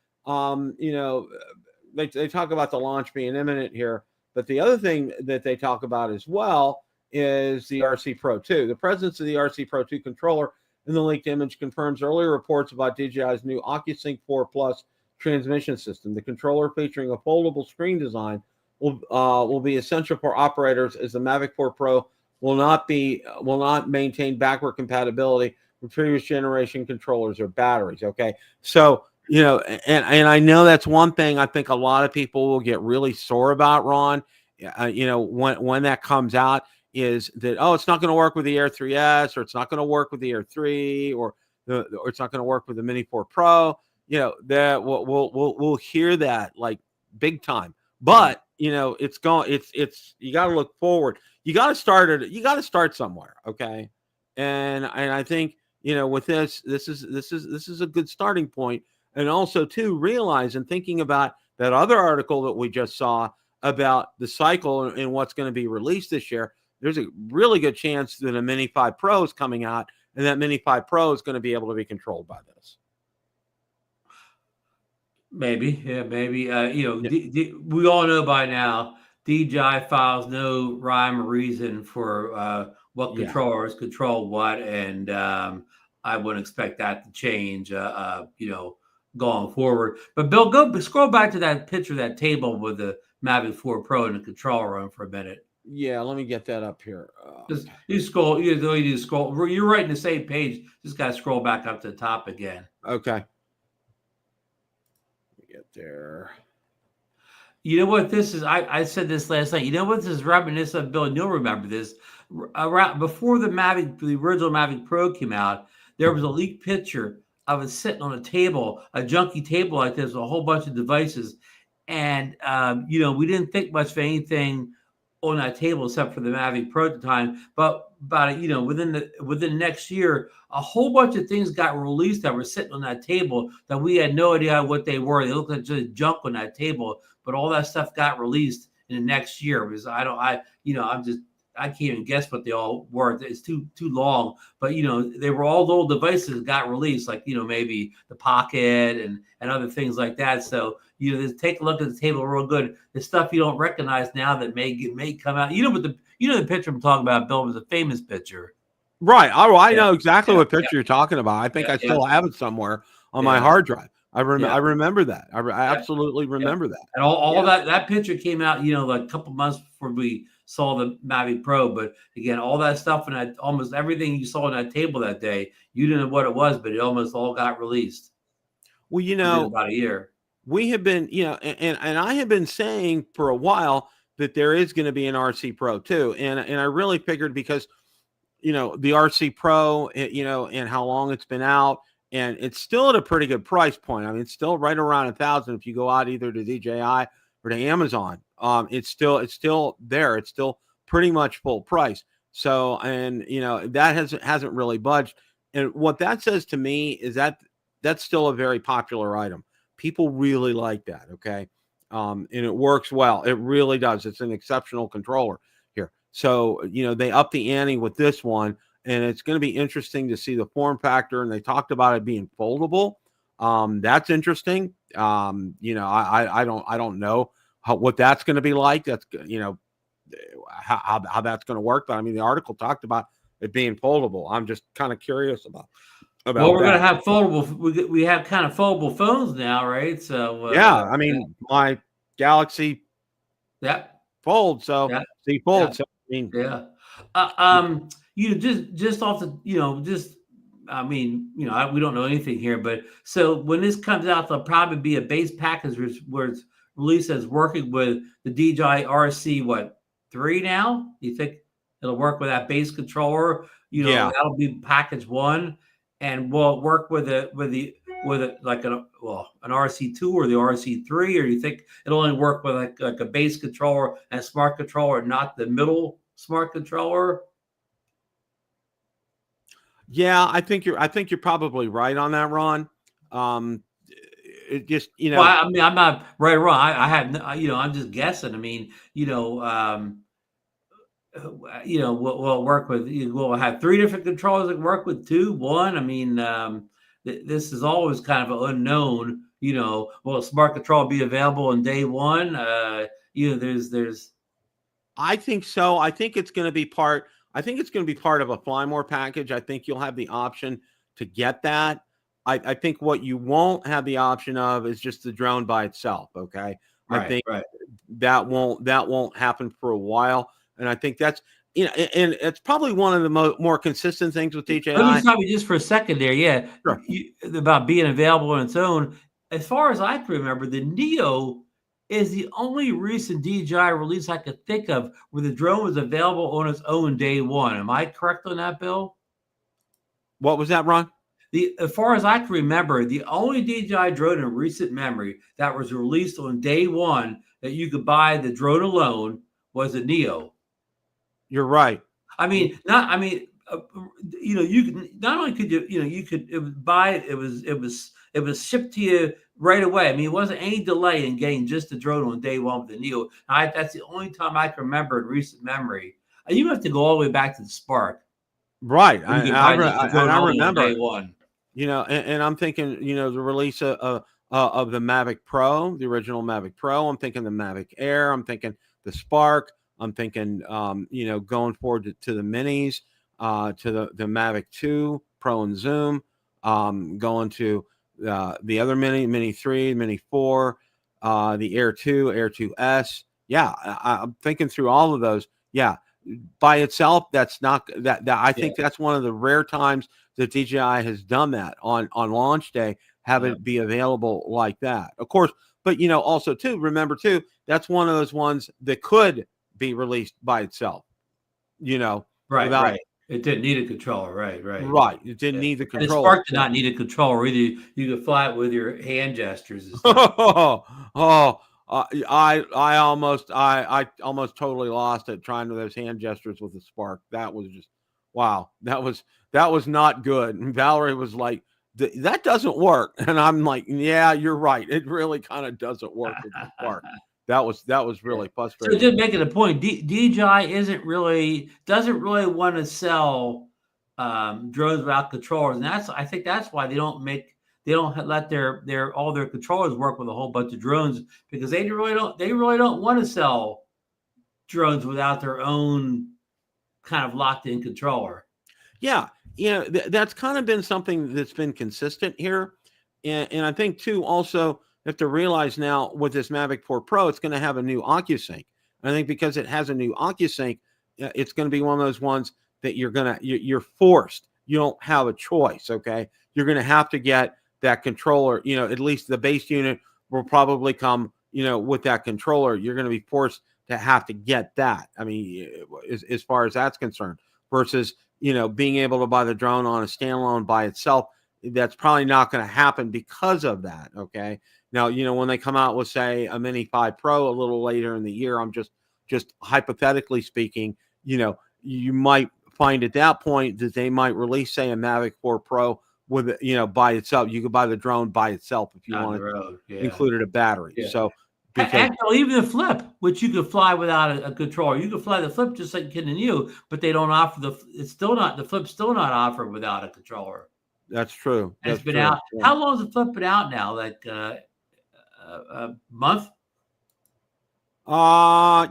They talk about the launch being imminent here, but the other thing that they talk about as well is the RC Pro 2. The presence of the RC Pro 2 controller in the leaked image confirms earlier reports about DJI's new OcuSync 4 Plus transmission system. The controller, featuring a foldable screen design, will be essential for operators, as the Mavic 4 Pro will not maintain backward compatibility with previous generation controllers or batteries. Okay, so and I know that's one thing I think a lot of people will get really sore about, Ron. When that comes out, is that, it's not going to work with the Air 3S, or it's not going to work with the Air 3, or it's not going to work with the Mini 4 Pro. That we'll hear that like big time. But it's you got to look forward. You got to start somewhere. Okay, and I think with this is a good starting point. And also too, realize and thinking about that other article that we just saw about the cycle and what's going to be released this year, there's a really good chance that a Mini 5 Pro is coming out, and that Mini 5 Pro is going to be able to be controlled by this. Maybe, yeah, maybe. We all know by now DJI files no rhyme or reason for what controllers control what, and I wouldn't expect that to change, going forward. But Bill, scroll back to that picture, that table with the Mavic 4 Pro in the control room for a minute. Yeah, let me get that up here. Just you scroll. You scroll. You're right in the same page. Just got to scroll back up to the top again. Okay. Get there. You know what this is? I said this last night. You know what this is reminiscent of, Bill, and you'll remember this. Around before the original Mavic Pro came out, there was a leaked picture of it sitting on a table, a junky table like this, with a whole bunch of devices. And we didn't think much of anything on that table except for the Mavic Pro at the time. But about it, within next year, a whole bunch of things got released that were sitting on that table that we had no idea what they were. They looked like just junk on that table, but all that stuff got released in the next year. Because I can't even guess what they all were. It's too long. But they were all little devices that got released, like maybe the Pocket and other things like that. So just take a look at the table real good. The stuff you don't recognize now that may come out. The picture I'm talking about, Bill, was a famous picture. Right. Oh, I know exactly what picture you're talking about. I think I still have it somewhere on my hard drive. I remember that. I absolutely remember that. And all that picture came out, like a couple months before we saw the Mavic Pro. But again, all that stuff and almost everything you saw on that table that day, you didn't know what it was, but it almost all got released. Well, within about a year. We have been, and I have been saying for a while that there is going to be an RC Pro too. And I really figured because, the RC Pro, and how long it's been out, and it's still at a pretty good price point. I mean, it's still right around $1,000 if you go out either to DJI or to Amazon. It's still there. It's still pretty much full price. So, and that hasn't really budged. And what that says to me is that that's still a very popular item. People really like that. Okay. And it works well. It really does. It's an exceptional controller here. So, they up the ante with this one, and it's going to be interesting to see the form factor. And they talked about it being foldable. That's interesting. I don't know what that's going to be like. That's, how that's going to work. But I mean, the article talked about it being foldable. I'm just kind of curious about. Well, we're going to have foldable. We have kind of foldable phones now, right? So I mean, my Galaxy folds. So see folds. So, I mean, just off the, we don't know anything here, but so when this comes out, there'll probably be a base package where it's released as working with the DJI RC-3 now. Do you think it'll work with that base controller? That'll be package 1. And will it work with an RC2 or the RC3, or do you think it'll only work with like a base controller and a smart controller, not the middle smart controller? Yeah, I think you're probably right on that, Ron. It just Well, I mean, I'm not right or wrong. I have I'm just guessing. I mean, we'll work with. We'll have 3 different controllers that can work with 2, 1. I mean, this is always kind of an unknown. Will a smart control be available on day 1? There's. I think so. I think it's going to be part. I think it's going to be part of a Fly More package. I think you'll have the option to get that. I think what you won't have the option of is just the drone by itself. Okay, I think that won't happen for a while. And I think that's, and it's probably one of the more consistent things with DJI. Let me stop you just for a second there. Yeah. Sure. About being available on its own. As far as I can remember, the Neo is the only recent DJI release I could think of where the drone was available on its own day 1. Am I correct on that, Bill? What was that, Ron? As far as I can remember, the only DJI drone in recent memory that was released on day 1 that you could buy the drone alone was the Neo. You're right. you can not only could you could buy it. It was shipped to you right away. I mean, it wasn't any delay in getting just the drone on day one with the Neo. That's the only time I can remember in recent memory. You have to go all the way back to the Spark, right? I on remember day one. And I'm thinking, the release of the Mavic Pro, the original Mavic Pro. I'm thinking the Mavic Air. I'm thinking the Spark. I'm thinking, going forward to the Minis, to the Mavic 2 Pro and Zoom, going to the other Mini 3, Mini 4, the Air 2, Air 2S. Yeah, I'm thinking through all of those. Yeah, by itself, that's not that. I think that's one of the rare times that DJI has done that on launch day, have it be available like that. Of course, but also too, remember too, that's one of those ones that could be released by itself. Right. It didn't need a controller, right. Right. It didn't need the controller. And the Spark did not need a controller either. You could fly it with your hand gestures and stuff. I almost totally lost it trying to those hand gestures with the Spark. That was just wow. That was not good. And Valerie was like, that doesn't work. And I'm like, yeah, you're right. It really kind of doesn't work with the Spark. That was really frustrating. So just making a point, DJI doesn't really want to sell drones without controllers, and I think that's why they don't let all their controllers work with a whole bunch of drones, because they really don't want to sell drones without their own kind of locked in controller. Yeah, that's kind of been something that's been consistent here, and I think too also have to realize now with this Mavic 4 Pro, it's going to have a new OcuSync. I think because it has a new OcuSync, it's going to be one of those ones that you're forced. You don't have a choice. Okay, you're going to have to get that controller. At least the base unit will probably come. With that controller, you're going to be forced to have to get that. I mean, as far as that's concerned, versus being able to buy the drone on a standalone by itself. That's probably not going to happen because of that. Okay. Now, when they come out with, say, a Mini 5 Pro a little later in the year, I'm just hypothetically speaking, you might find at that point that they might release, say, a Mavic 4 Pro with, by itself. You could buy the drone by itself if you wanted included a battery. Yeah. So, actually, even the Flip, which you could fly without a controller, you could fly the Flip just like you can the Neo, but they don't offer the Flip's still not offered without a controller. That's true. It's been out. Yeah. How long has the Flip been out now? Like a month? Yeah,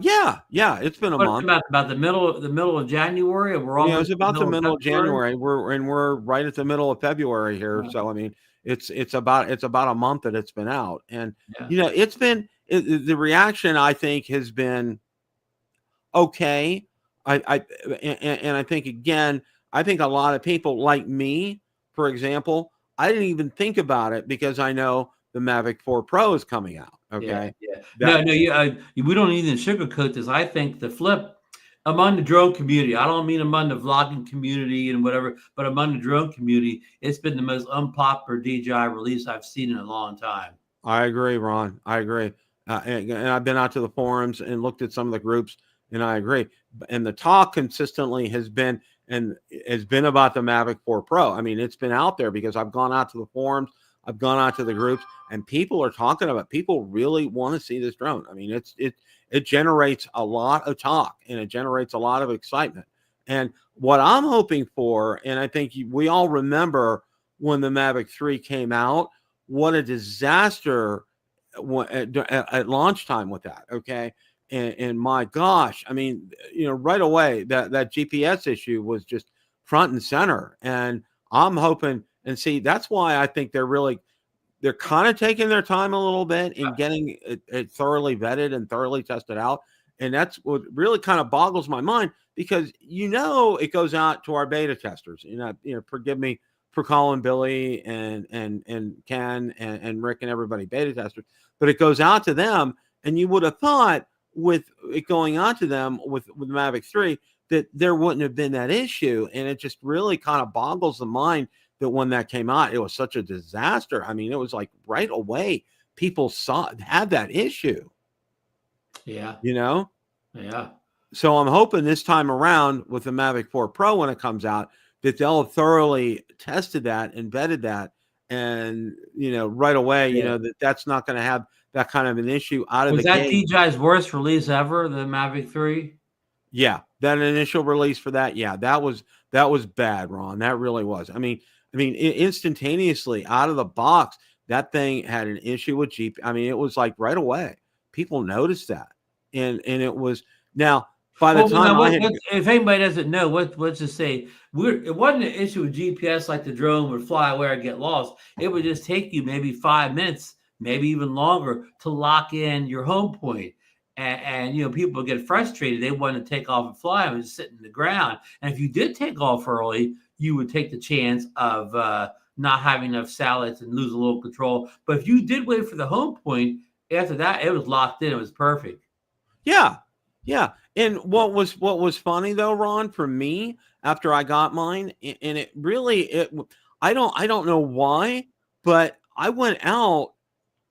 it's been a month. About the middle of January. We're all. Yeah, it's about the middle of January. We're right at the middle of February here. Yeah. So I mean, it's about a month that it's been out, and it's been the reaction I think has been okay. I think again, I think a lot of people like me, for example, I didn't even think about it because I know the Mavic 4 Pro is coming out. Okay. Yeah. We don't even sugarcoat this. I think the Flip among the drone community, I don't mean among the vlogging community and whatever, but among the drone community, it's been the most unpopular DJI release I've seen in a long time. I agree, Ron. I agree. And I've been out to the forums and looked at some of the groups, and I agree. And the talk consistently has been about the Mavic 4 Pro. I mean, it's been out there because I've gone out to the forums, I've gone out to the groups, and people are talking about it. People really want to see this drone. I mean, it generates a lot of talk, and it generates a lot of excitement. And what I'm hoping for, and I think we all remember when the Mavic 3 came out, what a disaster at launch time with that. Okay. And my gosh, I mean, right away that GPS issue was just front and center. And I'm hoping, and see, that's why I think they're kind of taking their time a little bit in getting it thoroughly vetted and thoroughly tested out. And that's what really kind of boggles my mind, because it goes out to our beta testers. Forgive me for calling Billy and Ken and Rick and everybody beta testers, but it goes out to them. And you would have thought with it going on to them with the Mavic 3 that there wouldn't have been that issue. And it just really kind of boggles the mind that when that came out, it was such a disaster. I mean, it was like right away people had that issue. Yeah. Yeah. So I'm hoping this time around with the Mavic 4 Pro when it comes out that they'll have thoroughly tested that and vetted that, and right away, that's not going to have that kind of an issue out of the gate. Was that DJI's worst release ever, the Mavic 3? Yeah, that initial release for that, yeah, that was bad, Ron. That really was. I mean, instantaneously out of the box, that thing had an issue with GP. I mean, it was like right away. People noticed that, and it was now. By the time if anybody doesn't know, let's just say it wasn't an issue with GPS like the drone would fly away or get lost. It would just take you maybe 5 minutes, maybe even longer, to lock in your home point. And people get frustrated. They want to take off and fly and just sit in the ground. And if you did take off early, you would take the chance of not having enough satellites and lose a little control. But if you did wait for the home point, after that, it was locked in. It was perfect. Yeah. Yeah. And what was funny though, Ron, for me after I got mine, and it really, I don't know why, but I went out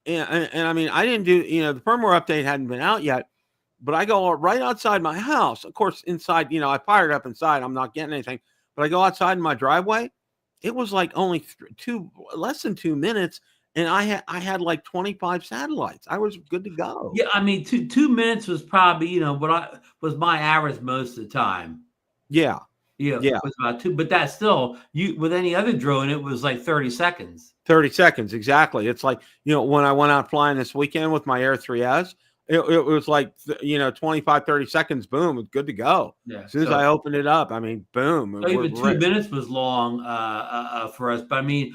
and I mean, I didn't do, the firmware update hadn't been out yet, but I go right outside my house. Of course, inside, I fired up inside. I'm not getting anything, but I go outside in my driveway. It was like only less than 2 minutes. And I had like 25 satellites. I was good to go. Yeah, I mean, 2 minutes was probably what was my average most of the time. Yeah, yeah, it was about 2. But that's still with any other drone, it was like 30 seconds. 30 seconds, exactly. It's like when I went out flying this weekend with my Air 3S, it was like 25, 30 seconds. Boom, it's good to go. Yeah, as soon as I opened it up, I mean, boom. So even 2 minutes was long for us. But I mean.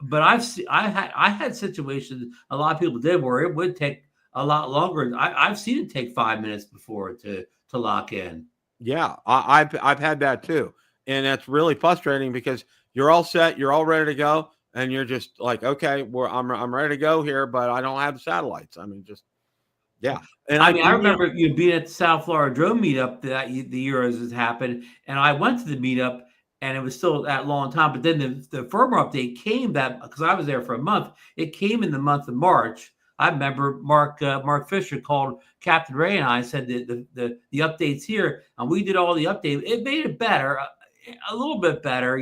But I had situations a lot of people did where it would take a lot longer. I've seen it take 5 minutes before to lock in. Yeah, I've had that too, and that's really frustrating because you're all set, you're all ready to go, and you're just like, okay, I'm ready to go here, but I don't have the satellites. I mean, just yeah. And I remember you being at the South Florida Drone Meetup the year as it happened, and I went to the meetup. And it was still that long time. But then the firmware update came because I was there for a month. It came in the month of March. I remember Mark Fisher called Captain Ray and I said that the update's here. And we did all the update. It made it better, a little bit better,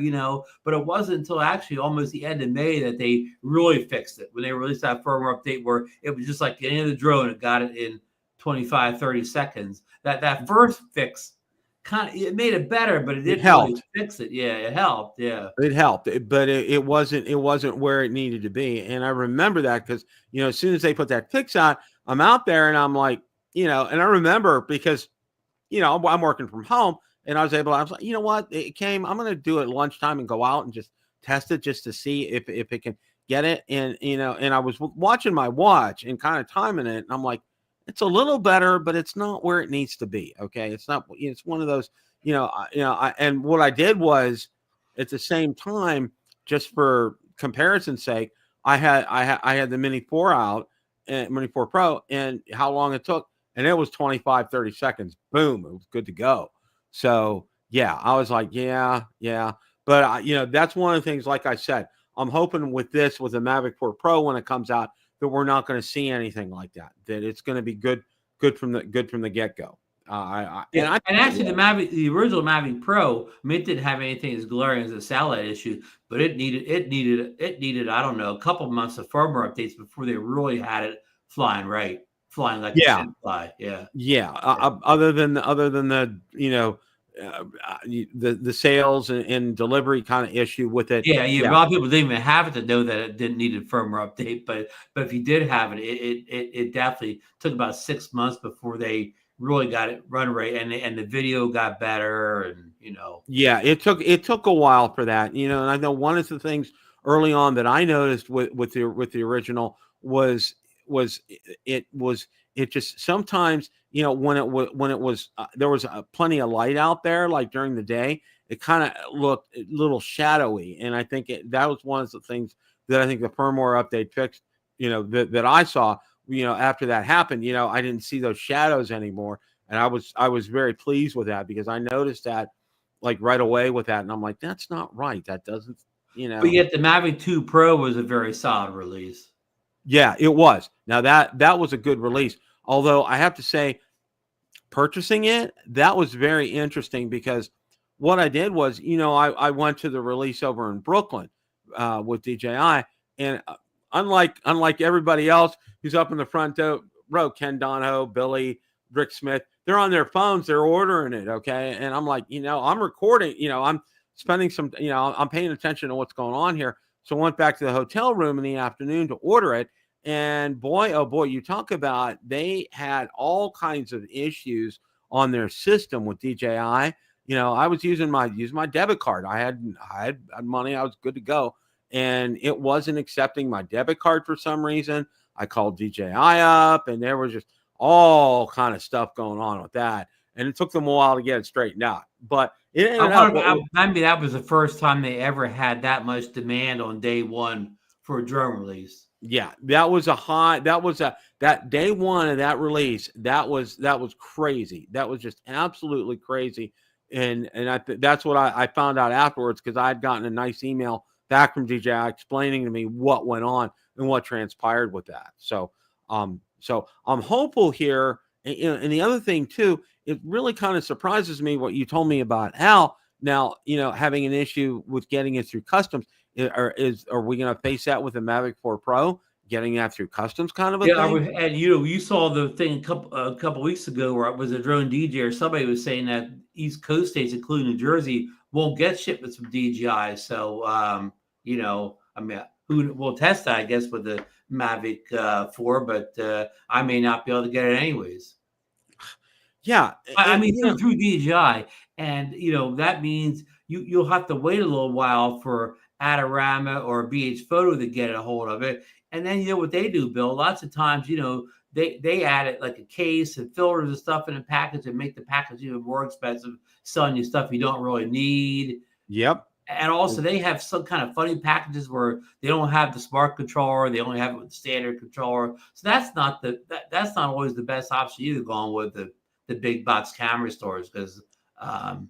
but it wasn't until actually almost the end of May that they really fixed it. When they released that firmware update where it was just like any other drone, it got it in 25, 30 seconds. That first fix, it made it better, but it didn't really fix it. Yeah, it helped. Yeah, it helped, but it wasn't where it needed to be. And I remember that because as soon as they put that fix out, I'm out there and I'm like, and I remember because I'm working from home and I was like, you know what, it came. I'm going to do it at lunchtime and go out and just test it just to see if it can get it. And and I was watching my watch and kind of timing it, and I'm like, it's a little better, but it's not where it needs to be. Okay. It's not, it's one of those, and what I did was at the same time, just for comparison's sake, I had the Mini 4 out and Mini 4 Pro and how long it took. And it was 25, 30 seconds. Boom. It was good to go. So yeah, I was like, yeah. But that's one of the things, like I said, I'm hoping with the Mavic 4 Pro, when it comes out, that we're not going to see anything like that. That it's going to be good from the get go. And actually, the original Mavic Pro, it didn't have anything as glaring as a satellite issue, but it needed I don't know, a couple months of firmware updates before they really had it flying like it should fly. Other than the the sales and delivery kind of issue with it. A lot of people didn't even have it to know that it didn't need a firmware update, but if you did have it, it definitely took about 6 months before they really got it run right, and the video got better, and it took a while for that, and I know one of the things early on that I noticed with the original was it just sometimes, when it was there was plenty of light out there, like during the day, it kind of looked a little shadowy. And I think that was one of the things that I think the firmware update fixed, that I saw, after that happened, I didn't see those shadows anymore. And I was very pleased with that because I noticed that like right away with that. And I'm like, that's not right. That doesn't, But yet the Mavic 2 Pro was a very solid release. Yeah, it was. Now that was a good release. Although I have to say, purchasing it, that was very interesting because what I did was, I went to the release over in Brooklyn with DJI, and unlike everybody else who's up in the front row, Ken Donahoe, Billy, Rick Smith, they're on their phones, they're ordering it, okay? And I'm like, I'm recording, I'm spending some, I'm paying attention to what's going on here. So I went back to the hotel room in the afternoon to order it. And boy, oh boy, you talk about, they had all kinds of issues on their system with DJI. I was using my debit card. I had money. I was good to go. And it wasn't accepting my debit card for some reason. I called DJI up, and there was just all kind of stuff going on with that. And it took them a while to get it straightened out. But it ended up. Maybe that was the first time they ever had that much demand on day one for a drone release. Yeah, that was that day one of that release. That was crazy. That was just absolutely crazy. And that's what I found out afterwards, because I had gotten a nice email back from DJI explaining to me what went on and what transpired with that. So I'm hopeful here. And the other thing too, it really kind of surprises me what you told me about Al. Now, having an issue with getting it through customs. Are we going to face that with the Mavic 4 Pro, getting that through customs kind of a thing? And you saw the thing a couple weeks ago where it was a drone DJ or somebody was saying that East Coast states, including New Jersey, won't get shipments from DJI. So, we'll test that, I guess, with the Mavic 4, but I may not be able to get it anyways. Yeah, through DJI, and that means you'll have to wait a little while for Adorama or BH Photo to get a hold of it. And then what they do, Bill, lots of times, they add it like a case and filters and stuff in a package and make the package even more expensive, selling you stuff you don't really need. Yep. And also they have some kind of funny packages where they don't have the smart controller, they only have it with the standard controller. So that's not always the best option either, going with the big box camera stores, because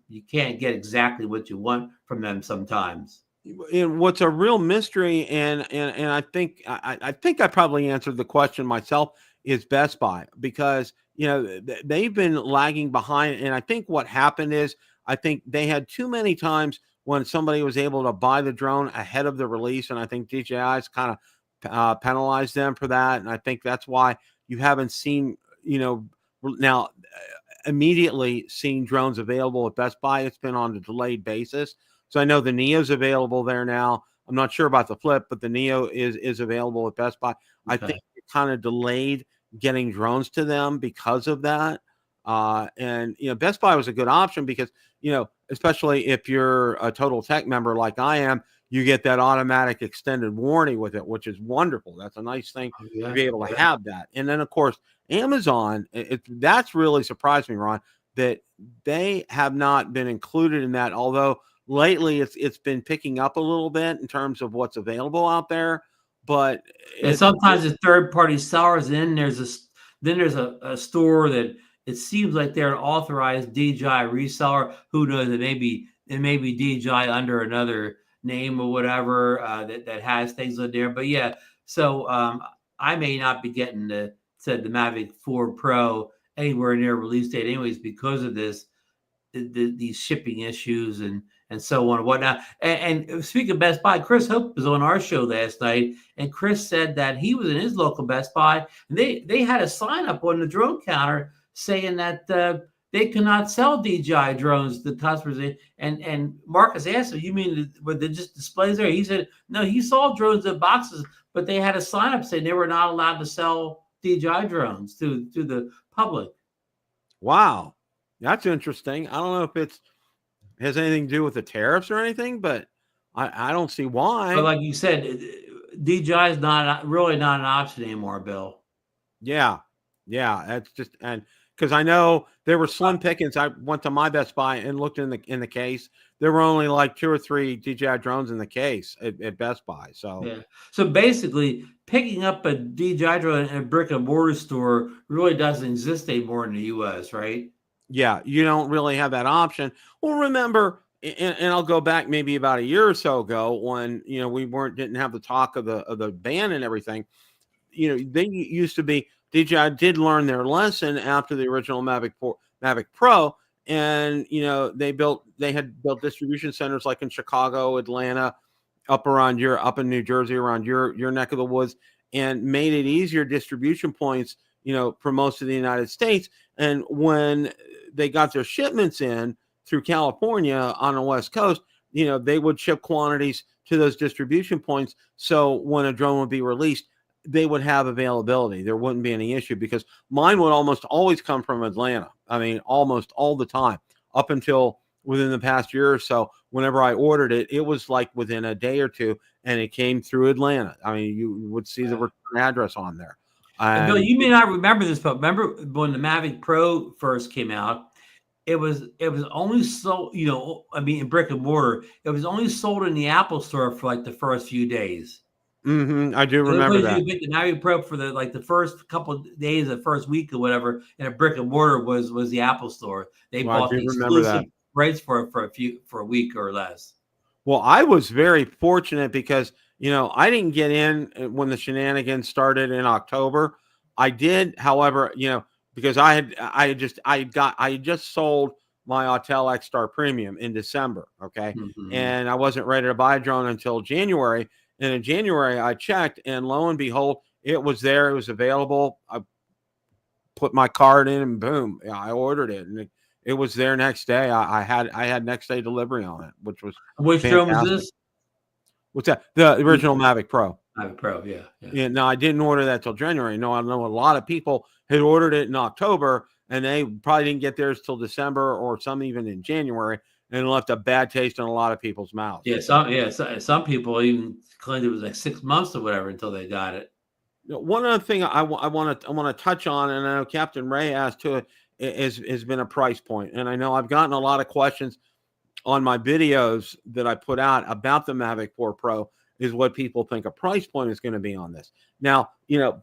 you can't get exactly what you want from them sometimes. And what's a real mystery, and I think I probably answered the question myself, is Best Buy, because they've been lagging behind. And I think what happened is, I think they had too many times when somebody was able to buy the drone ahead of the release, and I think DJI's kind of penalized them for that. And I think that's why you haven't seen now immediately seeing drones available at Best Buy. It's been on a delayed basis. So I know the Neo's available there now. I'm not sure about the Flip, but the Neo is available at Best Buy. Okay. I think it kind of delayed getting drones to them because of that. And Best Buy was a good option because, especially if you're a Total Tech member like I am, you get that automatic extended warranty with it, which is wonderful. That's a nice thing to be able to have that. And then, of course, Amazon, that's really surprised me, Ron, that they have not been included in that, although lately it's been picking up a little bit in terms of what's available out there. But sometimes the third-party sellers, then there's a store that it seems like they're an authorized DJI reseller. Who knows? It may be DJI under another name or whatever that has things on there. But yeah, so I may not be getting the Mavic 4 Pro anywhere near release date anyways, because of these shipping issues and so on and whatnot. And speaking of Best Buy, Chris Hope was on our show last night, and Chris said that he was in his local Best Buy, and they had a sign up on the drone counter saying that they cannot sell DJI drones to customers. And Marcus asked him, "You mean were they just displays there?" He said, "No, he saw drones in boxes, but they had a sign up saying they were not allowed to sell DJI drones to the public." Wow, that's interesting. I don't know if it has anything to do with the tariffs or anything, but I don't see why. But like you said, DJI is really not an option anymore, Bill. Yeah, that's just, and because I know there were slim pickings. I went to my Best Buy and looked in the case. There were only like 2 or 3 DJI drones in the case at Best Buy. So yeah. So basically, picking up a DJI drone in a brick and mortar store really doesn't exist anymore in the U.S., right? Yeah, you don't really have that option. Well, remember, and I'll go back maybe about a year or so ago when we didn't have the talk of the ban and everything. They used to be, DJI did learn their lesson after the original Mavic Mavic Pro, and they had built distribution centers like in Chicago, Atlanta, up in New Jersey, around your neck of the woods, and made it easier distribution points, for most of the United States. And when they got their shipments in through California on the West Coast, they would ship quantities to those distribution points. So when a drone would be released, they would have availability. There wouldn't be any issue, because mine would almost always come from Atlanta. I mean, almost all the time, up until within the past year or so. Whenever I ordered it, it was like within a day or two, and it came through Atlanta. I mean, you would see the return address on there. Bill, you may not remember this, but remember when the Mavic Pro first came out, it was only sold, in brick and mortar. It was only sold in the Apple Store for like the first few days. I do remember that. You get the Mavic Pro for the first couple of days, the first week or whatever, and a brick and mortar was the Apple Store. They bought the exclusive rights for a week or less. Well, I was very fortunate because I didn't get in when the shenanigans started in October. I did, however, because I had just sold my Autel X-Star Premium in December, okay, and I wasn't ready to buy a drone until January. And in January, I checked, and lo and behold, it was there. It was available. I put my card in, and boom, I ordered it, and it was there next day. I had next day delivery on it, which was which drone was this? What's that? The original Mavic Pro. Mavic Pro, yeah. No, I didn't order that till January. No, I know a lot of people had ordered it in October, and they probably didn't get theirs till December, or some even in January, and left a bad taste in a lot of people's mouths. Some people even claimed it was like 6 months or whatever until they got it. One other thing I want to touch on, and I know Captain Ray asked to it, has been a price point. And I know I've gotten a lot of questions on my videos that I put out about the Mavic 4 Pro, is what people think a price point is going to be on this. Now,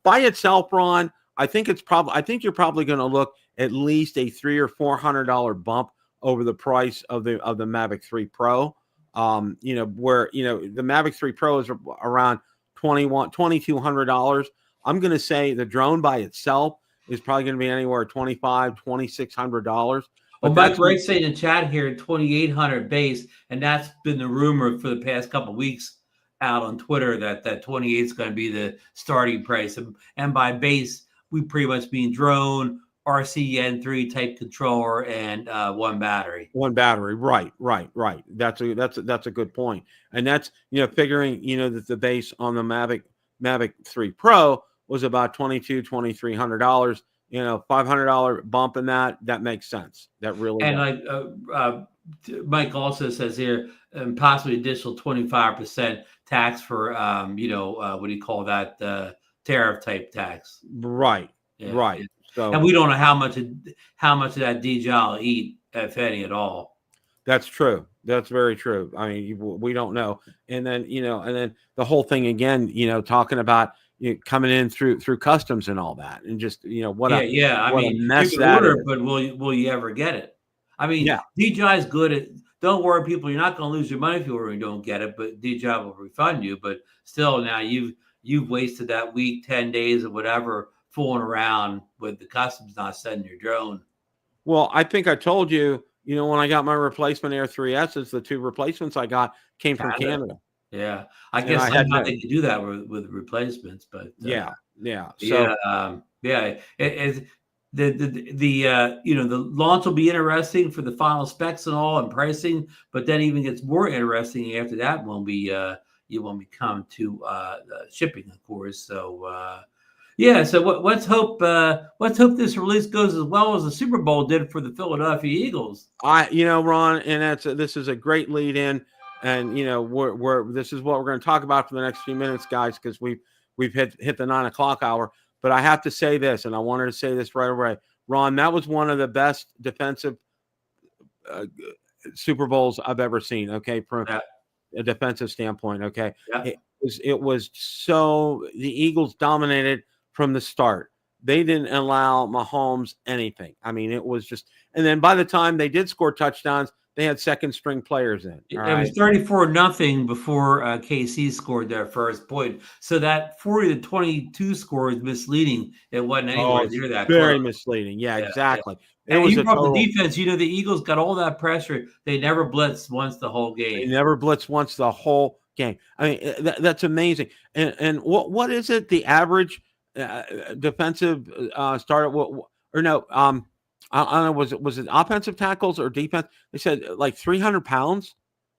by itself, Ron, I think you're probably going to look at least a $300 or $400 bump over the price of the Mavic 3 Pro. Where the Mavic 3 Pro is around $2,200. I'm going to say the drone by itself is probably going to be anywhere $2,500, $2,600. Well, Mike Wright's saying in chat here $2,800 base, and that's been the rumor for the past couple of weeks out on Twitter that 28 is going to be the starting price, and by base we pretty much mean drone, RC-N3 type controller, and one battery. Right. That's a good point, and that's figuring that the base on the Mavic 3 Pro was about $2,200, $2,300. $500 bump in that makes sense. That really and Mike also says here, possibly additional 25% tax for what do you call that, tariff type tax. Right. So, and we don't know how much of that DJI will eat, if any at all. That's true. That's very true. I mean, we don't know. And then the whole thing again, talking about coming in through customs and all that, and just what a mess that is. But will you ever get it? I mean, DJI is good at. Don't worry, people. You're not going to lose your money if you order and don't get it, but DJI will refund you. But still, now you've wasted that week, 10 days, or whatever, fooling around with the customs not sending your drone. Well, I think I told you, when I got my replacement Air 3Ss, the two replacements I got came from Canada. Yeah, I guess somehow they could do that with replacements, but yeah. So the launch will be interesting for the final specs and all and pricing, but then even gets more interesting after that when we come to shipping, of course. So so let's hope this release goes as well as the Super Bowl did for the Philadelphia Eagles. Ron, and this is a great lead in, and this is what we're going to talk about for the next few minutes, guys, because we've hit the 9 o'clock hour. But I have to say this, and I wanted to say this right away, Ron. That was one of the best defensive Super Bowls I've ever seen. Okay, from a defensive standpoint. Okay, it was so the Eagles dominated from the start. They didn't allow Mahomes anything. I mean, it was just, and then by the time they did score touchdowns, they had second string players in. It was 34-0 before KC scored their first point. So that 40-22 score is misleading. It wasn't anywhere near that very close. Misleading. Yeah, exactly. It was you brought the defense. You know, the Eagles got all that pressure. They never blitzed once the whole game. They never blitzed once the whole game. I mean, that's amazing. And what is it? The average defensive starter? Or no? I don't know. Was it offensive tackles or defense? They said like 300 pounds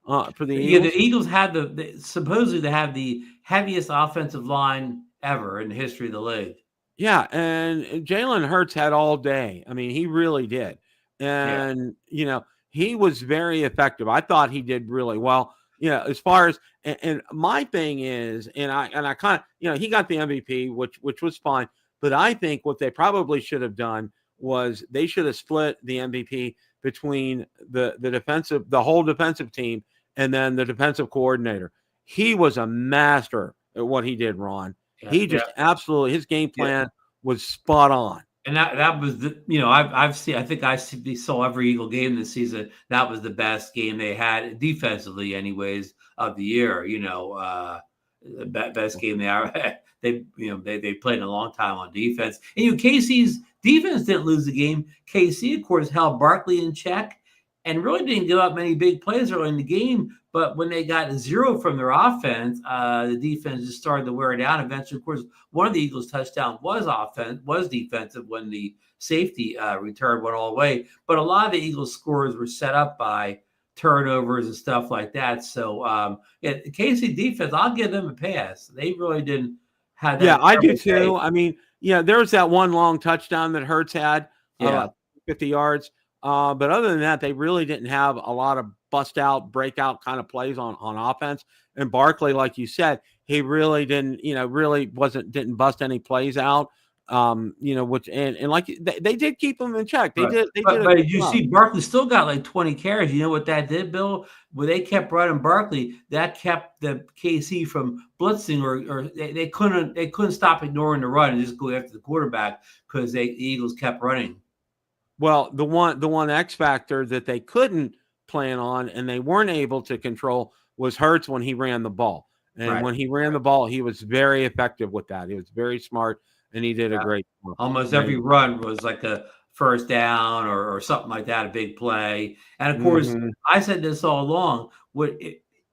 for the Eagles. Yeah, the Eagles had supposedly they have the heaviest offensive line ever in the history of the league. Yeah, and Jalen Hurts had all day. I mean, he really did. And, you know, he was very effective. I thought he did really well. You know, as far as and my thing is, and I kind of, you know, he got the MVP, which was fine. But I think what they probably should have done was they should have split the MVP between the whole defensive team and then the defensive coordinator. He was a master at what he did, Ron. He just absolutely, his game plan was spot on. And that was I think I saw every Eagle game this season. That was the best game they had defensively, anyways, of the year. You know, the best game they played in a long time on defense. And KC's defense didn't lose the game. KC, of course, held Barkley in check and really didn't give up many big plays early in the game. But when they got 0 from their offense, the defense just started to wear down. Eventually, of course, one of the Eagles' touchdowns was defensive when the safety return went all the way. But a lot of the Eagles' scores were set up by turnovers and stuff like that. So, the KC defense, I'll give them a pass. They really didn't have that. Yeah, I do too. I mean, there's that one long touchdown that Hurts had, 50 yards. But other than that, they really didn't have a lot of bust out, breakout kind of plays on offense. And Barkley, like you said, he really didn't bust any plays out. Which and like they did keep him in check. But you see, Barkley still got like 20 carries. You know what that did, Bill? Where they kept running Barkley, that kept the KC from blitzing, or they couldn't stop ignoring the run and just go after the quarterback because the Eagles kept running. Well, the one X factor that they couldn't plan on and they weren't able to control was Hurts when he ran the ball. And when he ran the ball, he was very effective with that. He was very smart, and he did a great job. Almost every run was like a first down or something like that, a big play. And, of course, I said this all along.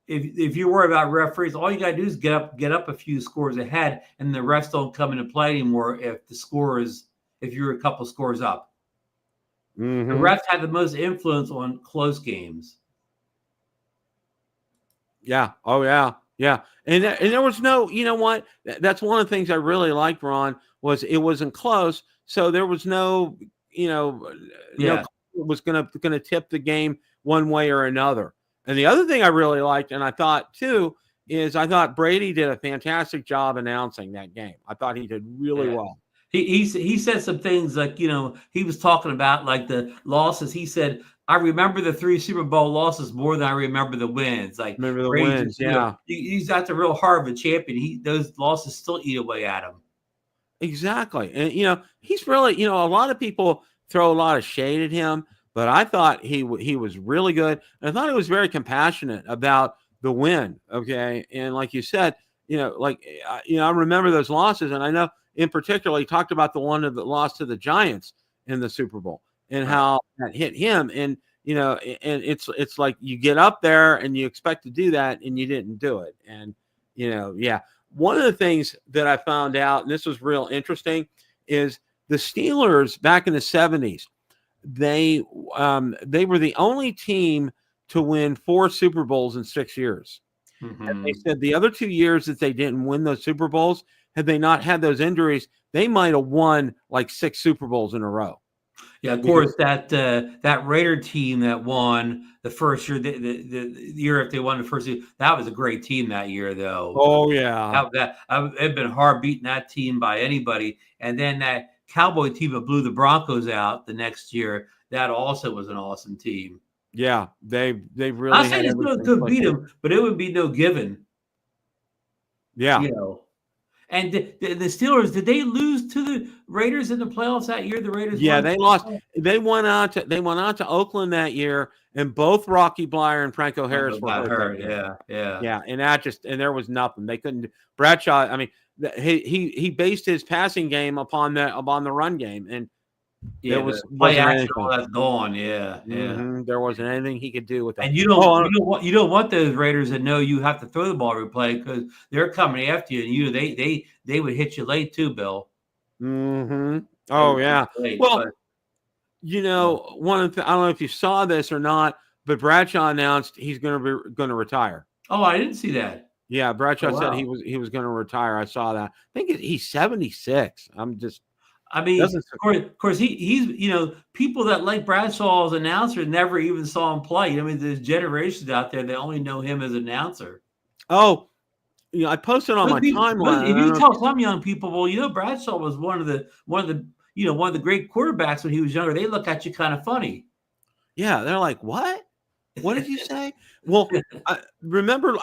If you worry about referees, all you got to do is get up a few scores ahead, and the refs don't come into play anymore if you're a couple scores up. The refs had the most influence on close games. Yeah. Oh, yeah. Yeah. And there was no, you know what? That's one of the things I really liked, Ron, was it wasn't close. So there was no, no was going to tip the game one way or another. And the other thing I really liked, and I thought too, is I thought Brady did a fantastic job announcing that game. I thought he did really well. He said some things like, he was talking about like the losses. He said, I remember the 3 Super Bowl losses more than I remember the wins. Like, remember the wins, he's at the real heart of a champion. Those losses still eat away at him. Exactly. And, he's really, a lot of people throw a lot of shade at him, but I thought he was really good. And I thought he was very compassionate about the win. Okay. And like you said, I remember those losses, and I know in particular, he talked about the one that lost to the Giants in the Super Bowl and how that hit him. And, and it's like you get up there and you expect to do that and you didn't do it. And, one of the things that I found out, and this was real interesting, is the Steelers back in the 70s, they were the only team to win 4 Super Bowls in 6 years. And they said the other 2 years that they didn't win those Super Bowls, had they not had those injuries, they might have won like 6 Super Bowls in a row. Yeah, of course, that Raider team that won the first year, the year if they won the first year, that was a great team that year, though. Oh, yeah. It'd been hard beating that team by anybody. And then that Cowboy team that blew the Broncos out the next year, that also was an awesome team. Yeah, they really. I'm saying it's could beat them, but it would be no given. Yeah. And the Steelers, did they lose to the Raiders in the playoffs that year? The Raiders, yeah, they lost. They went out to Oakland that year, and both Rocky Blyer and Franco Harris were hurt. Yeah, and there was nothing they couldn't. Bradshaw, I mean, he based his passing game upon the run game, and there was play action, all that's gone. There wasn't anything he could do with that. And you don't want those Raiders that know you have to throw the ball every play because they're coming after you, and they would hit you late too, Bill. Oh yeah. Well, one of the, I don't know if you saw this or not, but Bradshaw announced he's going to retire. Oh, I didn't see that. Yeah, Bradshaw said he was going to retire. I saw that. I think he's 76. I mean, of course, he's people that like Bradshaw as announcer never even saw him play. I mean, there's generations out there that only know him as announcer. Oh, I posted on my timeline. If you tell some young people, well, Bradshaw was one of the great quarterbacks when he was younger, they look at you kind of funny. Yeah, they're like, what? What did you say? Well, I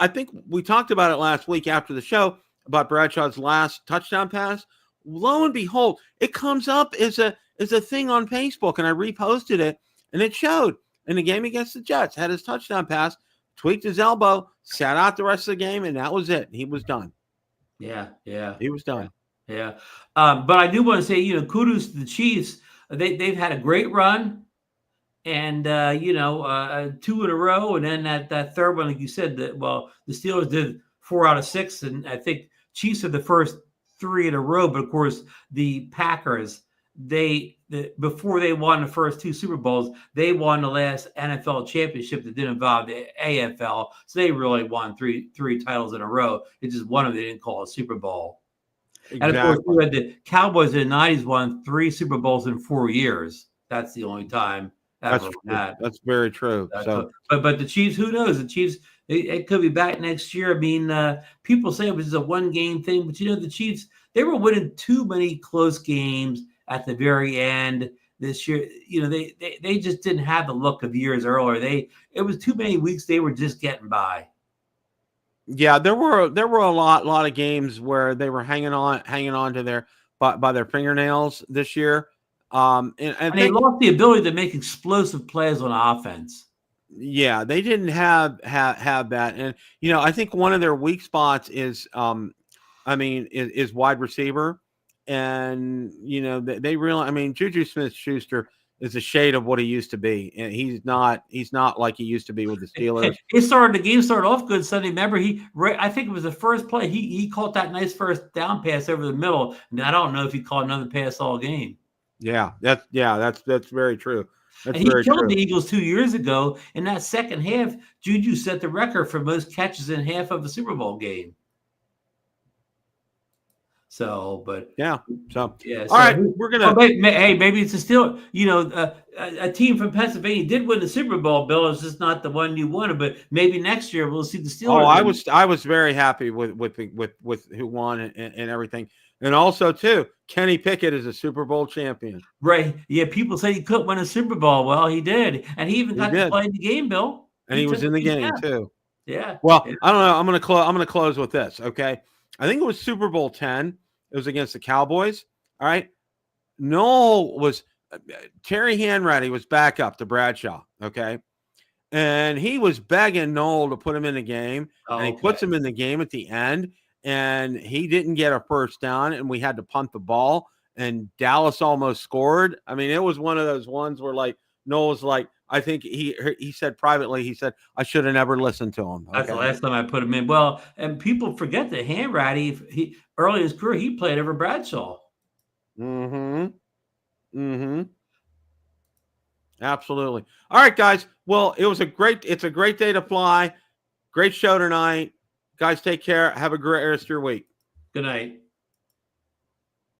think we talked about it last week after the show about Bradshaw's last touchdown pass. Lo and behold, it comes up as a thing on Facebook, and I reposted it, and it showed in the game against the Jets, had his touchdown pass, tweaked his elbow, sat out the rest of the game, and that was it. He was done. Yeah. He was done. Yeah. But I do want to say, kudos to the Chiefs. They've had a great run, and 2 in a row, and then that third one, like you said, the Steelers did 4 out of 6, and I think Chiefs are the first 3 in a row. But of course, the Packers, before they won the first 2 Super Bowls, they won the last NFL championship that didn't involve the AFL, so they really won three titles in a row. It's just one of them they didn't call a Super Bowl. Exactly. And of course, we had the Cowboys in the 90s won 3 Super Bowls in 4 years. That's the only time. That's very true. But the Chiefs, who knows? The Chiefs, it could be back next year. I mean, people say it was just a 1-game thing, but the Chiefs, they were winning too many close games at the very end this year. They just didn't have the look of years earlier. It was too many weeks they were just getting by. Yeah, there were a lot of games where they were hanging on to their by their fingernails this year. And they lost the ability to make explosive plays on offense. Yeah, they didn't have that. And I think one of their weak spots is is wide receiver. And they really, Juju Smith-Schuster is a shade of what he used to be, and he's not like he used to be with the Steelers. The game started off good Sunday. Remember, I think it was the first play he caught that nice first down pass over the middle, and I don't know if he caught another pass all game. Yeah, that's very true. And he killed the Eagles 2 years ago. In that second half, Juju set the record for most catches in half of a Super Bowl game. All right, we're gonna. Maybe it's a team from Pennsylvania did win the Super Bowl. Bill, is just not the one you wanted, but maybe next year we'll see the Steelers. I was very happy with who won and everything, and also too, Kenny Pickett is a Super Bowl champion. Right? Yeah, people say he couldn't win a Super Bowl. Well, he did, and he even got to play in the game, Bill. And he was in the game too. Yeah. Well, I don't know. I'm gonna close with this. Okay, I think it was Super Bowl 10. It was against the Cowboys. All right. Terry Hanratty was back up to Bradshaw. Okay. And he was begging Noel to put him in the game. And he puts him in the game at the end. And he didn't get a first down. And we had to punt the ball. And Dallas almost scored. I mean, it was one of those ones where Noel's like, I think he said privately, I should have never listened to him. That's the last time I put him in. Well, and people forget that Hanratty, early in his career, he played over Bradshaw. Absolutely. All right, guys. Well, it's a great day to fly. Great show tonight. Guys, take care. Have a great rest of your week. Good night.